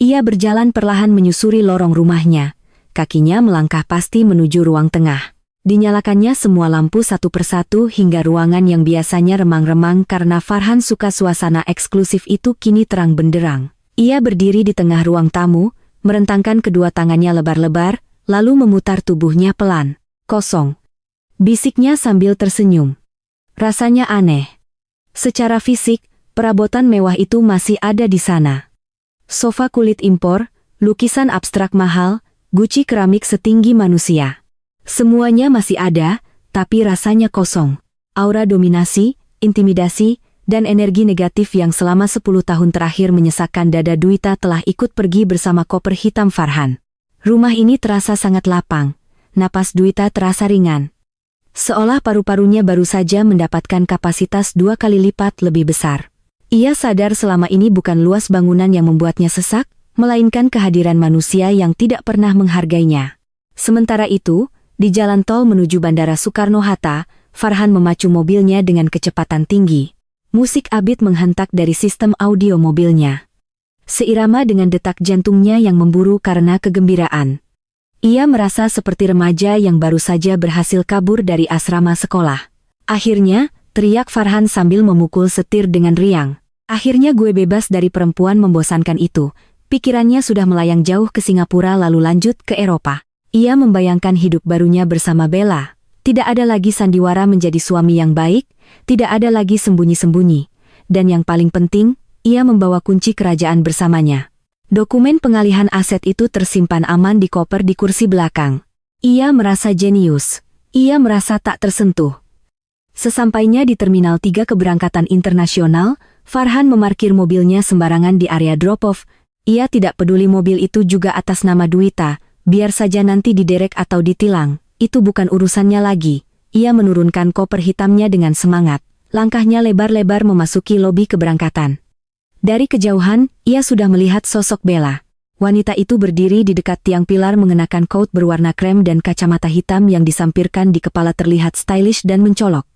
S1: Ia berjalan perlahan menyusuri lorong rumahnya. Kakinya melangkah pasti menuju ruang tengah. Dinyalakannya semua lampu satu persatu hingga ruangan yang biasanya remang-remang karena Farhan suka suasana eksklusif itu kini terang benderang. Ia berdiri di tengah ruang tamu, merentangkan kedua tangannya lebar-lebar, lalu memutar tubuhnya pelan. Kosong. Bisiknya sambil tersenyum. Rasanya aneh. Secara fisik, perabotan mewah itu masih ada di sana. Sofa kulit impor, lukisan abstrak mahal, guci keramik setinggi manusia. Semuanya masih ada, tapi rasanya kosong. Aura dominasi, intimidasi, dan energi negatif yang selama 10 tahun terakhir menyesakkan dada Dwita telah ikut pergi bersama koper hitam Farhan. Rumah ini terasa sangat lapang. Napas Dwita terasa ringan. Seolah paru-parunya baru saja mendapatkan kapasitas 2 kali lipat lebih besar. Ia sadar selama ini bukan luas bangunan yang membuatnya sesak, melainkan kehadiran manusia yang tidak pernah menghargainya. Sementara itu, di jalan tol menuju Bandara Soekarno-Hatta, Farhan memacu mobilnya dengan kecepatan tinggi. Musik abid menghentak dari sistem audio mobilnya. Seirama dengan detak jantungnya yang memburu karena kegembiraan. Ia merasa seperti remaja yang baru saja berhasil kabur dari asrama sekolah. Akhirnya, teriak Farhan sambil memukul setir dengan riang. Akhirnya gue bebas dari perempuan membosankan itu. Pikirannya sudah melayang jauh ke Singapura lalu lanjut ke Eropa. Ia membayangkan hidup barunya bersama Bella. Tidak ada lagi sandiwara menjadi suami yang baik, tidak ada lagi sembunyi-sembunyi. Dan yang paling penting, ia membawa kunci kerajaan bersamanya. Dokumen pengalihan aset itu tersimpan aman di koper di kursi belakang. Ia merasa jenius. Ia merasa tak tersentuh. Sesampainya di Terminal 3 keberangkatan internasional, Farhan memarkir mobilnya sembarangan di area drop-off. Ia tidak peduli mobil itu juga atas nama Dwita, biar saja nanti diderek atau ditilang. Itu bukan urusannya lagi. Ia menurunkan koper hitamnya dengan semangat. Langkahnya lebar-lebar memasuki lobi keberangkatan. Dari kejauhan, ia sudah melihat sosok Bella. Wanita itu berdiri di dekat tiang pilar mengenakan coat berwarna krem dan kacamata hitam yang disampirkan di kepala terlihat stylish dan mencolok.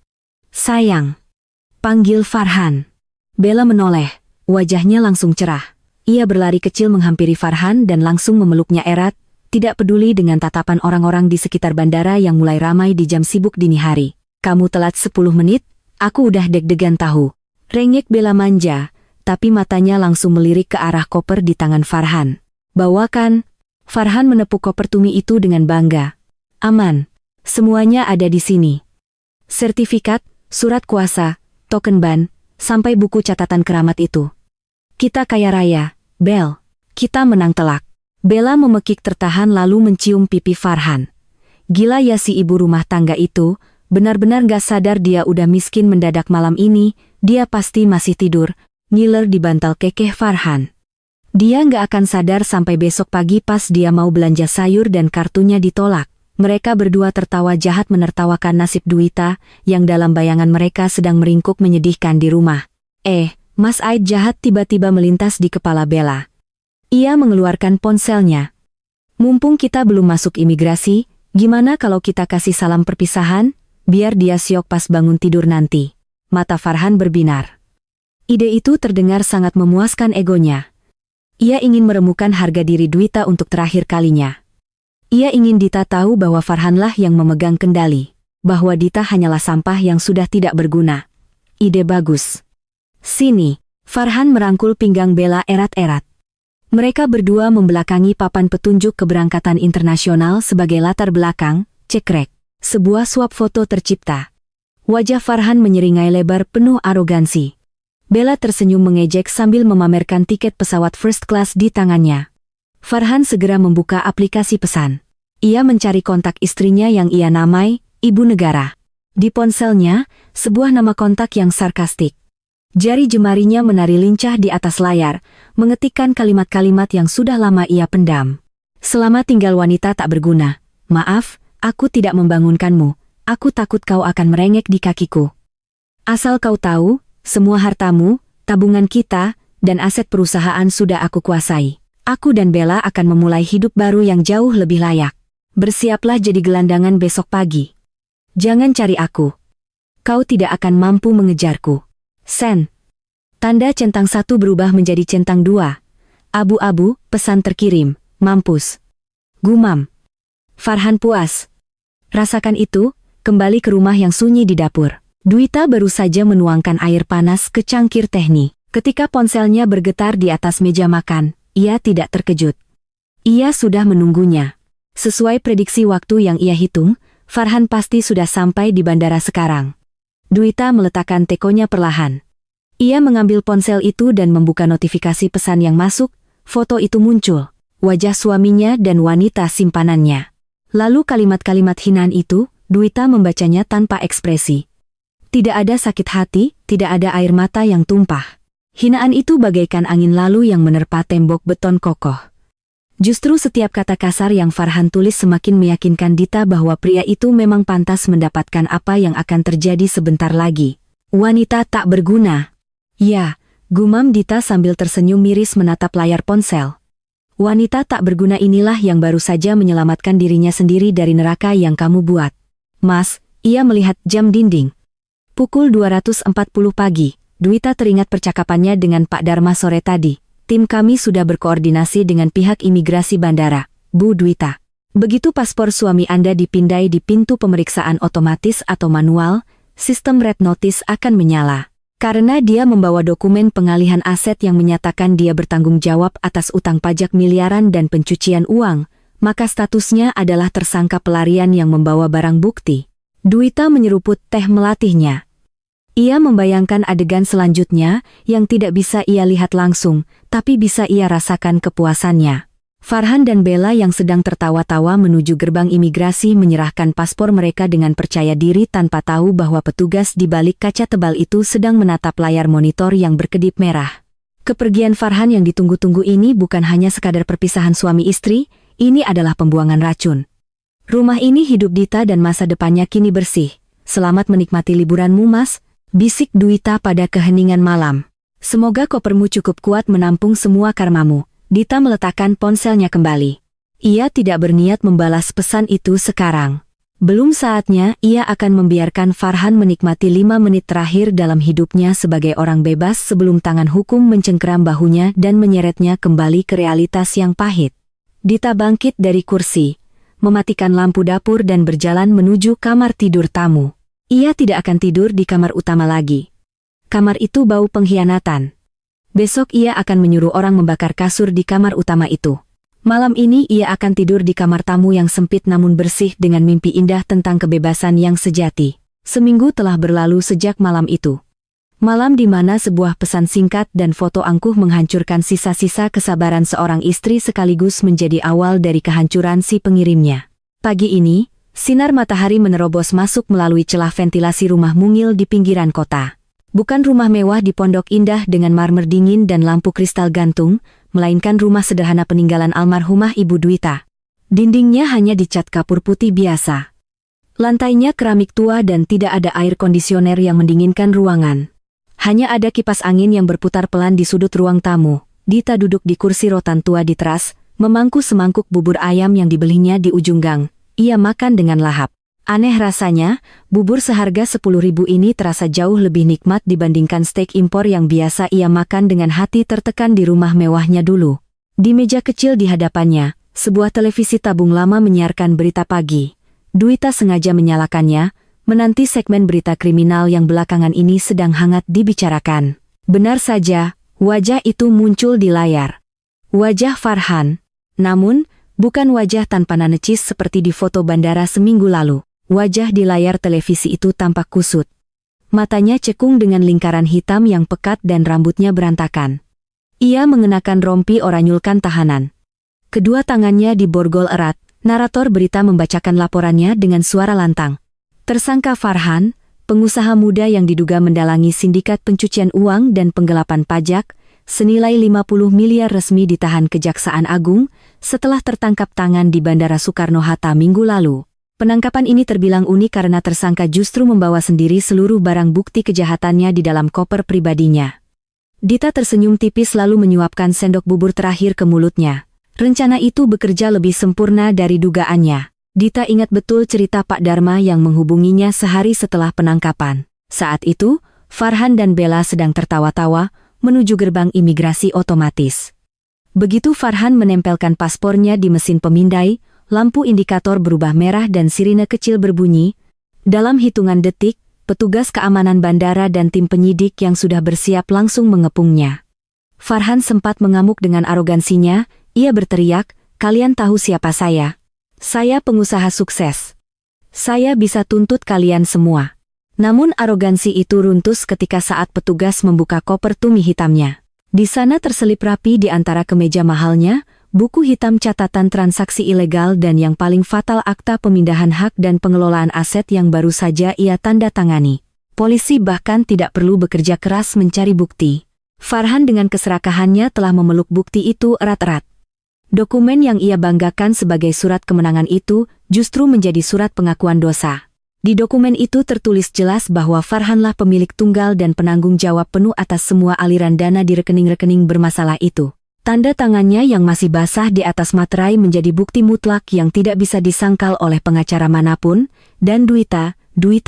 S1: "Sayang," panggil Farhan. Bella menoleh. Wajahnya langsung cerah. Ia berlari kecil menghampiri Farhan dan langsung memeluknya erat. Tidak peduli dengan tatapan orang-orang di sekitar bandara yang mulai ramai di jam sibuk dini hari. "Kamu telat 10 menit, aku udah deg-degan tahu." Rengek Bella manja, tapi matanya langsung melirik ke arah koper di tangan Farhan. "Bawakan." Farhan menepuk koper tumi itu dengan bangga. "Aman. Semuanya ada di sini. Sertifikat, surat kuasa, token ban, sampai buku catatan keramat itu. Kita kaya raya, Bel. Kita menang telak." Bella memekik tertahan lalu mencium pipi Farhan. Gila ya si ibu rumah tangga itu, benar-benar gak sadar dia udah miskin mendadak malam ini, dia pasti masih tidur, ngiler di bantal kekeh Farhan. Dia gak akan sadar sampai besok pagi pas dia mau belanja sayur dan kartunya ditolak. Mereka berdua tertawa jahat menertawakan nasib Dwita, yang dalam bayangan mereka sedang meringkuk menyedihkan di rumah. Mas Aid jahat tiba-tiba melintas di kepala Bella. Ia mengeluarkan ponselnya. "Mumpung kita belum masuk imigrasi, gimana kalau kita kasih salam perpisahan, biar dia syok pas bangun tidur nanti?" Mata Farhan berbinar. Ide itu terdengar sangat memuaskan egonya. Ia ingin meremukan harga diri Dwita untuk terakhir kalinya. Ia ingin Dita tahu bahwa Farhanlah yang memegang kendali, bahwa Dita hanyalah sampah yang sudah tidak berguna. Ide bagus. "Sini." Farhan merangkul pinggang Bella erat-erat. Mereka berdua membelakangi papan petunjuk keberangkatan internasional sebagai latar belakang, cekrek. Sebuah suap foto tercipta. Wajah Farhan menyeringai lebar penuh arogansi. Bella tersenyum mengejek sambil memamerkan tiket pesawat first class di tangannya. Farhan segera membuka aplikasi pesan. Ia mencari kontak istrinya yang ia namai, Ibu Negara. Di ponselnya, sebuah nama kontak yang sarkastik. Jari jemarinya menari lincah di atas layar, mengetikkan kalimat-kalimat yang sudah lama ia pendam. "Selamat tinggal wanita tak berguna. Maaf, aku tidak membangunkanmu. Aku takut kau akan merengek di kakiku. Asal kau tahu, semua hartamu, tabungan kita, dan aset perusahaan sudah aku kuasai. Aku dan Bella akan memulai hidup baru yang jauh lebih layak. Bersiaplah jadi gelandangan besok pagi. Jangan cari aku. Kau tidak akan mampu mengejarku. Sen." Tanda centang 1 berubah menjadi centang 2. Abu-abu, pesan terkirim, mampus. Gumam. Farhan puas. Rasakan itu, kembali ke rumah yang sunyi di dapur. Dwita baru saja menuangkan air panas ke cangkir teh nih. Ketika ponselnya bergetar di atas meja makan, ia tidak terkejut. Ia sudah menunggunya. Sesuai prediksi waktu yang ia hitung, Farhan pasti sudah sampai di bandara sekarang. Dwita meletakkan tekonya perlahan. Ia mengambil ponsel itu dan membuka notifikasi pesan yang masuk. Foto itu muncul, wajah suaminya dan wanita simpanannya. Lalu kalimat-kalimat hinaan itu, Dwita membacanya tanpa ekspresi. Tidak ada sakit hati, tidak ada air mata yang tumpah. Hinaan itu bagaikan angin lalu yang menerpa tembok beton kokoh. Justru setiap kata kasar yang Farhan tulis semakin meyakinkan Dita bahwa pria itu memang pantas mendapatkan apa yang akan terjadi sebentar lagi. Wanita tak berguna. Ya, gumam Dita sambil tersenyum miris menatap layar ponsel. Wanita tak berguna inilah yang baru saja menyelamatkan dirinya sendiri dari neraka yang kamu buat. Mas, ia melihat jam dinding. Pukul 2:40 pagi, Dwita teringat percakapannya dengan Pak Dharma sore tadi. Tim kami sudah berkoordinasi dengan pihak imigrasi bandara, Bu Dwita. Begitu paspor suami Anda dipindai di pintu pemeriksaan otomatis atau manual, sistem red notice akan menyala. Karena dia membawa dokumen pengalihan aset yang menyatakan dia bertanggung jawab atas utang pajak miliaran dan pencucian uang, maka statusnya adalah tersangka pelarian yang membawa barang bukti. Dwita menyeruput teh melatihnya. Ia membayangkan adegan selanjutnya yang tidak bisa ia lihat langsung, tapi bisa ia rasakan kepuasannya. Farhan dan Bella yang sedang tertawa-tawa menuju gerbang imigrasi menyerahkan paspor mereka dengan percaya diri tanpa tahu bahwa petugas di balik kaca tebal itu sedang menatap layar monitor yang berkedip merah. Kepergian Farhan yang ditunggu-tunggu ini bukan hanya sekadar perpisahan suami istri, ini adalah pembuangan racun. Rumah ini hidup Dita dan masa depannya kini bersih. Selamat menikmati liburanmu, Mas, bisik Dwita pada keheningan malam. Semoga kopermu cukup kuat menampung semua karmamu. Dita meletakkan ponselnya kembali. Ia tidak berniat membalas pesan itu sekarang. Belum saatnya ia akan membiarkan Farhan menikmati 5 menit terakhir dalam hidupnya sebagai orang bebas sebelum tangan hukum mencengkeram bahunya dan menyeretnya kembali ke realitas yang pahit. Dita bangkit dari kursi, mematikan lampu dapur dan berjalan menuju kamar tidur tamu. Ia tidak akan tidur di kamar utama lagi. Kamar itu bau pengkhianatan. Besok ia akan menyuruh orang membakar kasur di kamar utama itu. Malam ini ia akan tidur di kamar tamu yang sempit namun bersih dengan mimpi indah tentang kebebasan yang sejati. Seminggu telah berlalu sejak malam itu. Malam di mana sebuah pesan singkat dan foto angkuh menghancurkan sisa-sisa kesabaran seorang istri sekaligus menjadi awal dari kehancuran si pengirimnya. Pagi ini, sinar matahari menerobos masuk melalui celah ventilasi rumah mungil di pinggiran kota. Bukan rumah mewah di Pondok Indah dengan marmer dingin dan lampu kristal gantung, melainkan rumah sederhana peninggalan almarhumah Ibu Dwita. Dindingnya hanya dicat kapur putih biasa. Lantainya keramik tua dan tidak ada air kondisioner yang mendinginkan ruangan. Hanya ada kipas angin yang berputar pelan di sudut ruang tamu. Dita duduk di kursi rotan tua di teras, memangku semangkuk bubur ayam yang dibelinya di ujung gang. Ia makan dengan lahap. Aneh rasanya, bubur seharga 10.000 ini terasa jauh lebih nikmat dibandingkan steak impor yang biasa ia makan dengan hati tertekan di rumah mewahnya dulu. Di meja kecil di hadapannya, sebuah televisi tabung lama menyiarkan berita pagi. Dwita sengaja menyalakannya, menanti segmen berita kriminal yang belakangan ini sedang hangat dibicarakan. Benar saja, wajah itu muncul di layar. Wajah Farhan. Namun, bukan wajah tanpa necis seperti di foto bandara seminggu lalu. Wajah di layar televisi itu tampak kusut. Matanya cekung dengan lingkaran hitam yang pekat dan rambutnya berantakan. Ia mengenakan rompi oranyulkan tahanan. Kedua tangannya diborgol erat, narator berita membacakan laporannya dengan suara lantang. Tersangka Farhan, pengusaha muda yang diduga mendalangi sindikat pencucian uang dan penggelapan pajak, senilai 50 miliar resmi ditahan Kejaksaan Agung, setelah tertangkap tangan di Bandara Soekarno-Hatta minggu lalu. Penangkapan ini terbilang unik karena tersangka justru membawa sendiri seluruh barang bukti kejahatannya di dalam koper pribadinya. Dita tersenyum tipis lalu menyuapkan sendok bubur terakhir ke mulutnya. Rencana itu bekerja lebih sempurna dari dugaannya. Dita ingat betul cerita Pak Dharma yang menghubunginya sehari setelah penangkapan. Saat itu, Farhan dan Bella sedang tertawa-tawa menuju gerbang imigrasi otomatis. Begitu Farhan menempelkan paspornya di mesin pemindai, lampu indikator berubah merah dan sirine kecil berbunyi. Dalam hitungan detik, petugas keamanan bandara dan tim penyidik yang sudah bersiap langsung mengepungnya. Farhan sempat mengamuk dengan arogansinya, ia berteriak, "Kalian tahu siapa saya? Saya pengusaha sukses. Saya bisa tuntut kalian semua." Namun arogansi itu runtuh ketika saat petugas membuka koper tumi hitamnya. Di sana terselip rapi di antara kemeja mahalnya, buku hitam catatan transaksi ilegal dan yang paling fatal akta pemindahan hak dan pengelolaan aset yang baru saja ia tanda tangani. Polisi bahkan tidak perlu bekerja keras mencari bukti. Farhan dengan keserakahannya telah memeluk bukti itu erat-erat. Dokumen yang ia banggakan sebagai surat kemenangan itu justru menjadi surat pengakuan dosa. Di dokumen itu tertulis jelas bahwa Farhanlah pemilik tunggal dan penanggung jawab penuh atas semua aliran dana di rekening-rekening bermasalah itu. Tanda tangannya yang masih basah di atas materai menjadi bukti mutlak yang tidak bisa disangkal oleh pengacara manapun, dan Dwita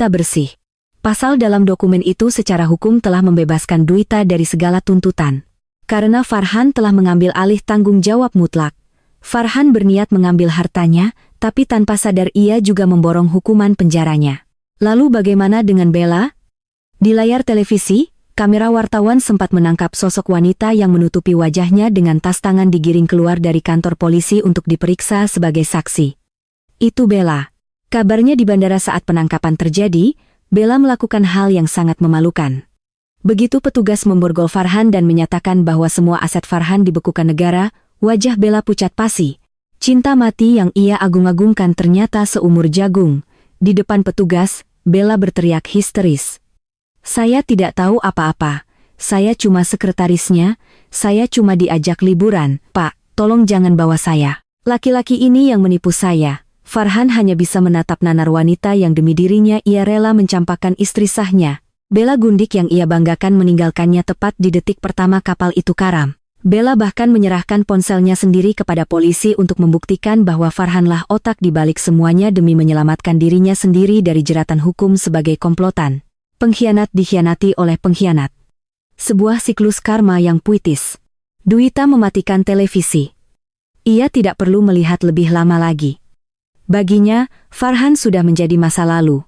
S1: bersih. Pasal dalam dokumen itu secara hukum telah membebaskan Dwita dari segala tuntutan. Karena Farhan telah mengambil alih tanggung jawab mutlak. Farhan berniat mengambil hartanya, tapi tanpa sadar ia juga memborong hukuman penjaranya. Lalu bagaimana dengan Bella? Di layar televisi, Kamera wartawan sempat menangkap sosok wanita yang menutupi wajahnya dengan tas tangan digiring keluar dari kantor polisi untuk diperiksa sebagai saksi. Itu Bella. Kabarnya di bandara saat penangkapan terjadi, Bella melakukan hal yang sangat memalukan. Begitu petugas memborgol Farhan dan menyatakan bahwa semua aset Farhan dibekukan negara, wajah Bella pucat pasi. Cinta mati yang ia agung-agungkan ternyata seumur jagung. Di depan petugas, Bella berteriak histeris. Saya tidak tahu apa-apa. Saya cuma sekretarisnya, saya cuma diajak liburan. Pak, tolong jangan bawa saya. Laki-laki ini yang menipu saya. Farhan hanya bisa menatap nanar wanita yang demi dirinya ia rela mencampakkan istri sahnya. Bella Gundik yang ia banggakan meninggalkannya tepat di detik pertama kapal itu karam. Bella bahkan menyerahkan ponselnya sendiri kepada polisi untuk membuktikan bahwa Farhanlah otak di balik semuanya demi menyelamatkan dirinya sendiri dari jeratan hukum sebagai komplotan. Pengkhianat dikhianati oleh pengkhianat. Sebuah siklus karma yang puitis. Dwita mematikan televisi. Ia tidak perlu melihat lebih lama lagi. Baginya, Farhan sudah menjadi masa lalu.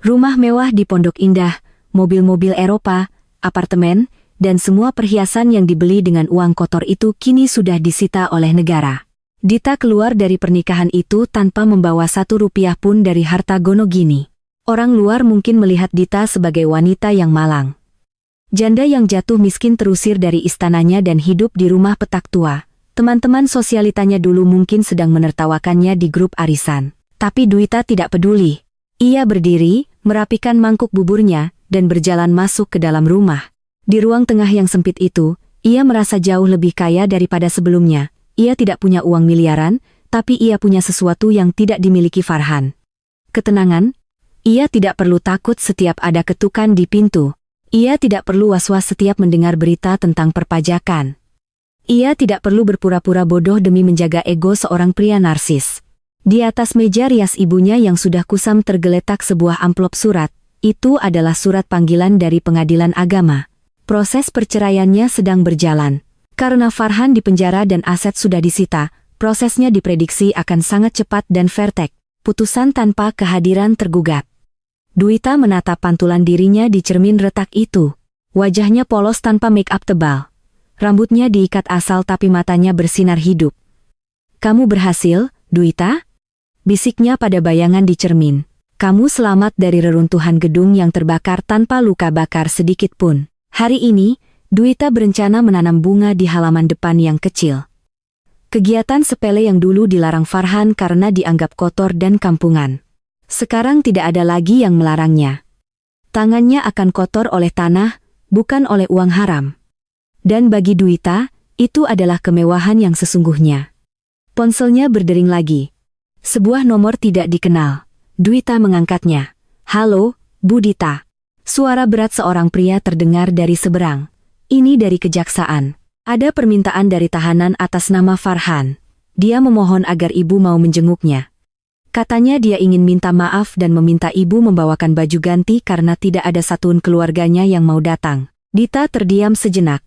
S1: Rumah mewah di Pondok Indah, mobil-mobil Eropa, apartemen, dan semua perhiasan yang dibeli dengan uang kotor itu kini sudah disita oleh negara. Dita keluar dari pernikahan itu tanpa membawa 1 rupiah pun dari harta Gonogini. Orang luar mungkin melihat Dita sebagai wanita yang malang. Janda yang jatuh miskin terusir dari istananya dan hidup di rumah petak tua. Teman-teman sosialitanya dulu mungkin sedang menertawakannya di grup arisan. Tapi Dwita tidak peduli. Ia berdiri, merapikan mangkuk buburnya, dan berjalan masuk ke dalam rumah. Di ruang tengah yang sempit itu, ia merasa jauh lebih kaya daripada sebelumnya. Ia tidak punya uang miliaran, tapi ia punya sesuatu yang tidak dimiliki Farhan. Ketenangan. Ia tidak perlu takut setiap ada ketukan di pintu. Ia tidak perlu was-was setiap mendengar berita tentang perpajakan. Ia tidak perlu berpura-pura bodoh demi menjaga ego seorang pria narsis. Di atas meja rias ibunya yang sudah kusam tergeletak sebuah amplop surat. Itu adalah surat panggilan dari pengadilan agama. Proses perceraiannya sedang berjalan. Karena Farhan dipenjara dan aset sudah disita, prosesnya diprediksi akan sangat cepat dan vertek. Putusan tanpa kehadiran tergugat. Dwita menatap pantulan dirinya di cermin retak itu. Wajahnya polos tanpa make-up tebal. Rambutnya diikat asal tapi matanya bersinar hidup. "Kamu berhasil, Dwita?" bisiknya pada bayangan di cermin. "Kamu selamat dari reruntuhan gedung yang terbakar tanpa luka bakar sedikit pun." Hari ini, Dwita berencana menanam bunga di halaman depan yang kecil. Kegiatan sepele yang dulu dilarang Farhan karena dianggap kotor dan kampungan. Sekarang tidak ada lagi yang melarangnya. Tangannya akan kotor oleh tanah, bukan oleh uang haram. Dan bagi Dwita, itu adalah kemewahan yang sesungguhnya. Ponselnya berdering lagi. Sebuah nomor tidak dikenal. Dwita mengangkatnya. "Halo, Bu Dita." Suara berat seorang pria terdengar dari seberang. "Ini dari kejaksaan. Ada permintaan dari tahanan atas nama Farhan. Dia memohon agar ibu mau menjenguknya. Katanya dia ingin minta maaf dan meminta ibu membawakan baju ganti karena tidak ada satupun keluarganya yang mau datang." Dita terdiam sejenak.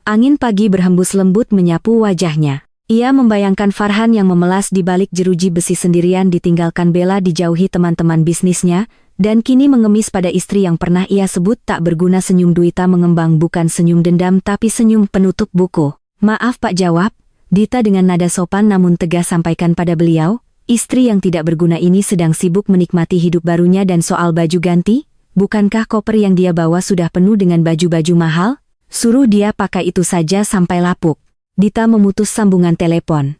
S1: Angin pagi berhembus lembut menyapu wajahnya. Ia membayangkan Farhan yang memelas di balik jeruji besi sendirian ditinggalkan Bella dijauhi teman-teman bisnisnya, dan kini mengemis pada istri yang pernah ia sebut tak berguna. Senyum Dwita mengembang, bukan senyum dendam tapi senyum penutup buku. "Maaf Pak," jawab Dita dengan nada sopan namun tegas sampaikan pada beliau. "Istri yang tidak berguna ini sedang sibuk menikmati hidup barunya dan soal baju ganti, bukankah koper yang dia bawa sudah penuh dengan baju-baju mahal? Suruh dia pakai itu saja sampai lapuk." Dita memutus sambungan telepon.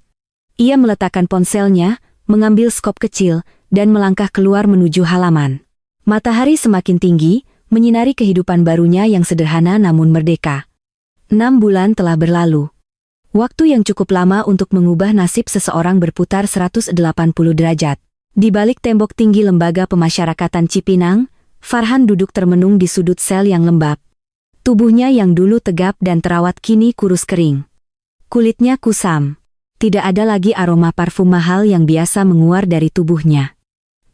S1: Ia meletakkan ponselnya, mengambil skop kecil, dan melangkah keluar menuju halaman. Matahari semakin tinggi, menyinari kehidupan barunya yang sederhana namun merdeka. 6 bulan telah berlalu. Waktu yang cukup lama untuk mengubah nasib seseorang berputar 180 derajat. Di balik tembok tinggi lembaga pemasyarakatan Cipinang, Farhan duduk termenung di sudut sel yang lembab. Tubuhnya yang dulu tegap dan terawat kini kurus kering. Kulitnya kusam. Tidak ada lagi aroma parfum mahal yang biasa menguar dari tubuhnya.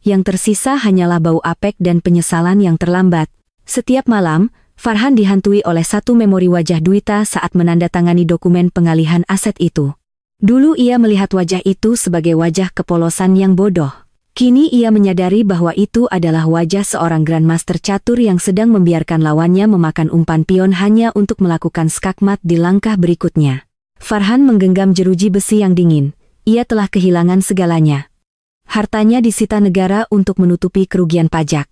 S1: Yang tersisa hanyalah bau apek dan penyesalan yang terlambat. Setiap malam, Farhan dihantui oleh satu memori wajah Dwita saat menandatangani dokumen pengalihan aset itu. Dulu ia melihat wajah itu sebagai wajah kepolosan yang bodoh. Kini ia menyadari bahwa itu adalah wajah seorang grandmaster catur yang sedang membiarkan lawannya memakan umpan pion hanya untuk melakukan skakmat di langkah berikutnya. Farhan menggenggam jeruji besi yang dingin. Ia telah kehilangan segalanya. Hartanya disita negara untuk menutupi kerugian pajak.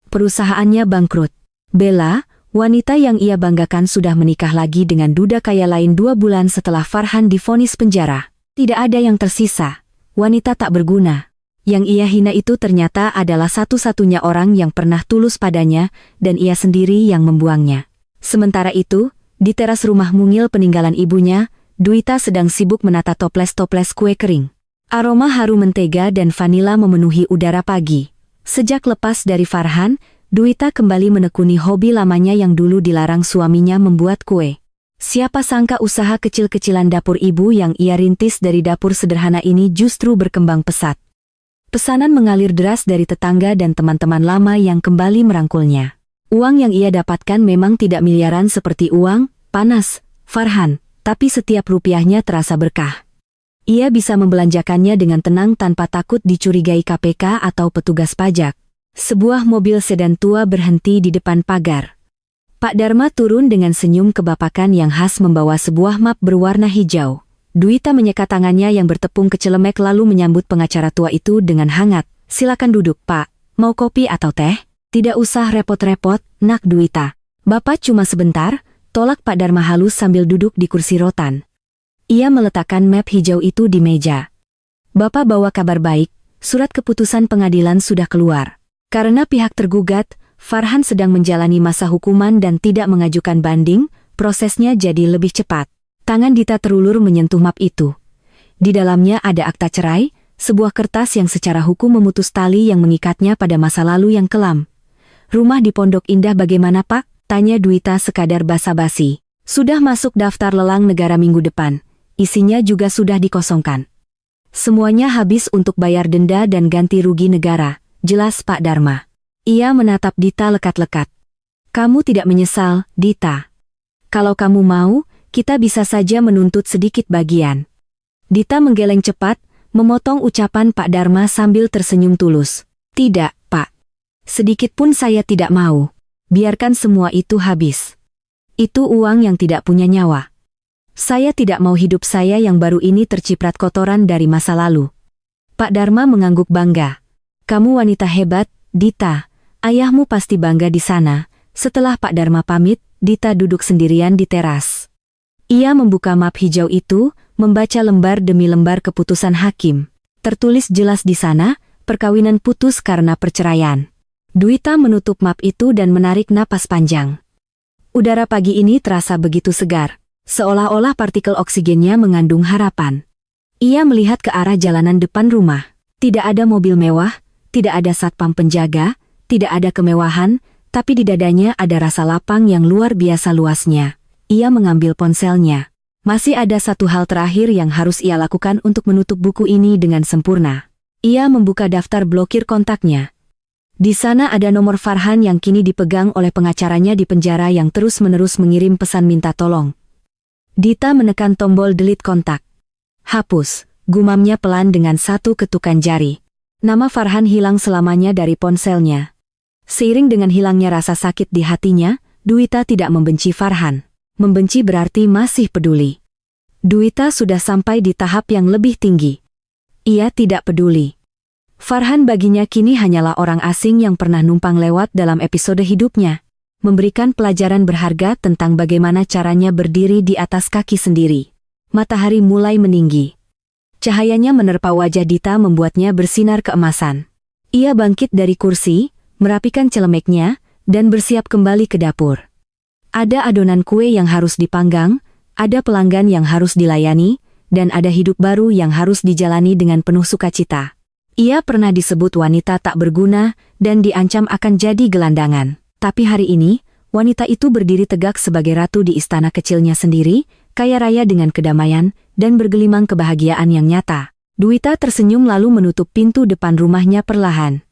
S1: Perusahaannya bangkrut. Bella, wanita yang ia banggakan, sudah menikah lagi dengan duda kaya lain 2 bulan setelah Farhan divonis penjara. Tidak ada yang tersisa. Wanita tak berguna. Yang ia hina itu ternyata adalah satu-satunya orang yang pernah tulus padanya, dan ia sendiri yang membuangnya. Sementara itu, di teras rumah mungil peninggalan ibunya, Dwita sedang sibuk menata toples-toples kue kering. Aroma harum mentega dan vanila memenuhi udara pagi. Sejak lepas dari Farhan, Dwita kembali menekuni hobi lamanya yang dulu dilarang suaminya, membuat kue. Siapa sangka usaha kecil-kecilan dapur ibu yang ia rintis dari dapur sederhana ini justru berkembang pesat. Pesanan mengalir deras dari tetangga dan teman-teman lama yang kembali merangkulnya. Uang yang ia dapatkan memang tidak miliaran seperti uang panas Farhan, tapi setiap rupiahnya terasa berkah. Ia bisa membelanjakannya dengan tenang tanpa takut dicurigai KPK atau petugas pajak. Sebuah mobil sedan tua berhenti di depan pagar. Pak Dharma turun dengan senyum kebapakan yang khas membawa sebuah map berwarna hijau. Dwita menyekat tangannya yang bertepung kecelemek lalu menyambut pengacara tua itu dengan hangat. Silakan duduk, Pak. Mau kopi atau teh? Tidak usah repot-repot, nak Dwita. Bapak cuma sebentar, tolak Pak Dharma halus sambil duduk di kursi rotan. Ia meletakkan map hijau itu di meja. Bapak bawa kabar baik, surat keputusan pengadilan sudah keluar. Karena pihak tergugat, Farhan sedang menjalani masa hukuman dan tidak mengajukan banding, prosesnya jadi lebih cepat. Tangan Dita terulur menyentuh map itu. Di dalamnya ada akta cerai, sebuah kertas yang secara hukum memutus tali yang mengikatnya pada masa lalu yang kelam. Rumah di Pondok Indah bagaimana, Pak? Tanya Dwita sekadar basa-basi. Sudah masuk daftar lelang negara minggu depan. Isinya juga sudah dikosongkan. Semuanya habis untuk bayar denda dan ganti rugi negara, jelas Pak Dharma. Ia menatap Dita lekat-lekat. Kamu tidak menyesal, Dita? Kalau kamu mau, kita bisa saja menuntut sedikit bagian. Dita menggeleng cepat, memotong ucapan Pak Dharma sambil tersenyum tulus. Tidak, Pak. Sedikit pun saya tidak mau. Biarkan semua itu habis. Itu uang yang tidak punya nyawa. Saya tidak mau hidup saya yang baru ini terciprat kotoran dari masa lalu. Pak Dharma mengangguk bangga. Kamu wanita hebat, Dita. Ayahmu pasti bangga di sana. Setelah Pak Dharma pamit, Dita duduk sendirian di teras. Ia membuka map hijau itu, membaca lembar demi lembar keputusan hakim. Tertulis jelas di sana, perkawinan putus karena perceraian. Dwita menutup map itu dan menarik napas panjang. Udara pagi ini terasa begitu segar. Seolah-olah partikel oksigennya mengandung harapan. Ia melihat ke arah jalanan depan rumah. Tidak ada mobil mewah, tidak ada satpam penjaga, tidak ada kemewahan, tapi di dadanya ada rasa lapang yang luar biasa luasnya. Ia mengambil ponselnya. Masih ada satu hal terakhir yang harus ia lakukan untuk menutup buku ini dengan sempurna. Ia membuka daftar blokir kontaknya. Di sana ada nomor Farhan yang kini dipegang oleh pengacaranya di penjara yang terus-menerus mengirim pesan minta tolong. Dita menekan tombol delete kontak. Hapus, gumamnya pelan dengan satu ketukan jari. Nama Farhan hilang selamanya dari ponselnya. Seiring dengan hilangnya rasa sakit di hatinya, Dwita tidak membenci Farhan. Membenci berarti masih peduli. Dwita sudah sampai di tahap yang lebih tinggi. Ia tidak peduli. Farhan baginya kini hanyalah orang asing yang pernah numpang lewat dalam episode hidupnya. Memberikan pelajaran berharga tentang bagaimana caranya berdiri di atas kaki sendiri. Matahari mulai meninggi. Cahayanya menerpa wajah Dita membuatnya bersinar keemasan. Ia bangkit dari kursi, merapikan celemeknya, dan bersiap kembali ke dapur. Ada adonan kue yang harus dipanggang, ada pelanggan yang harus dilayani, dan ada hidup baru yang harus dijalani dengan penuh sukacita. Ia pernah disebut wanita tak berguna dan diancam akan jadi gelandangan. Tapi hari ini, wanita itu berdiri tegak sebagai ratu di istana kecilnya sendiri, kaya raya dengan kedamaian, dan bergelimang kebahagiaan yang nyata. Dwita tersenyum lalu menutup pintu depan rumahnya perlahan.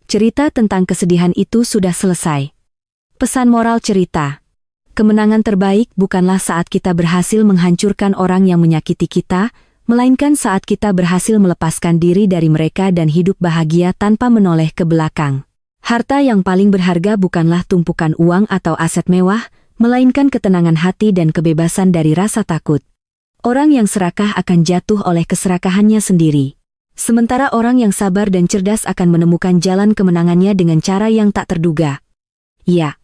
S1: Cerita tentang kesedihan itu sudah selesai. Pesan moral cerita. Kemenangan terbaik bukanlah saat kita berhasil menghancurkan orang yang menyakiti kita, melainkan saat kita berhasil melepaskan diri dari mereka dan hidup bahagia tanpa menoleh ke belakang. Harta yang paling berharga bukanlah tumpukan uang atau aset mewah, melainkan ketenangan hati dan kebebasan dari rasa takut. Orang yang serakah akan jatuh oleh keserakahannya sendiri. Sementara orang yang sabar dan cerdas akan menemukan jalan kemenangannya dengan cara yang tak terduga. Ya,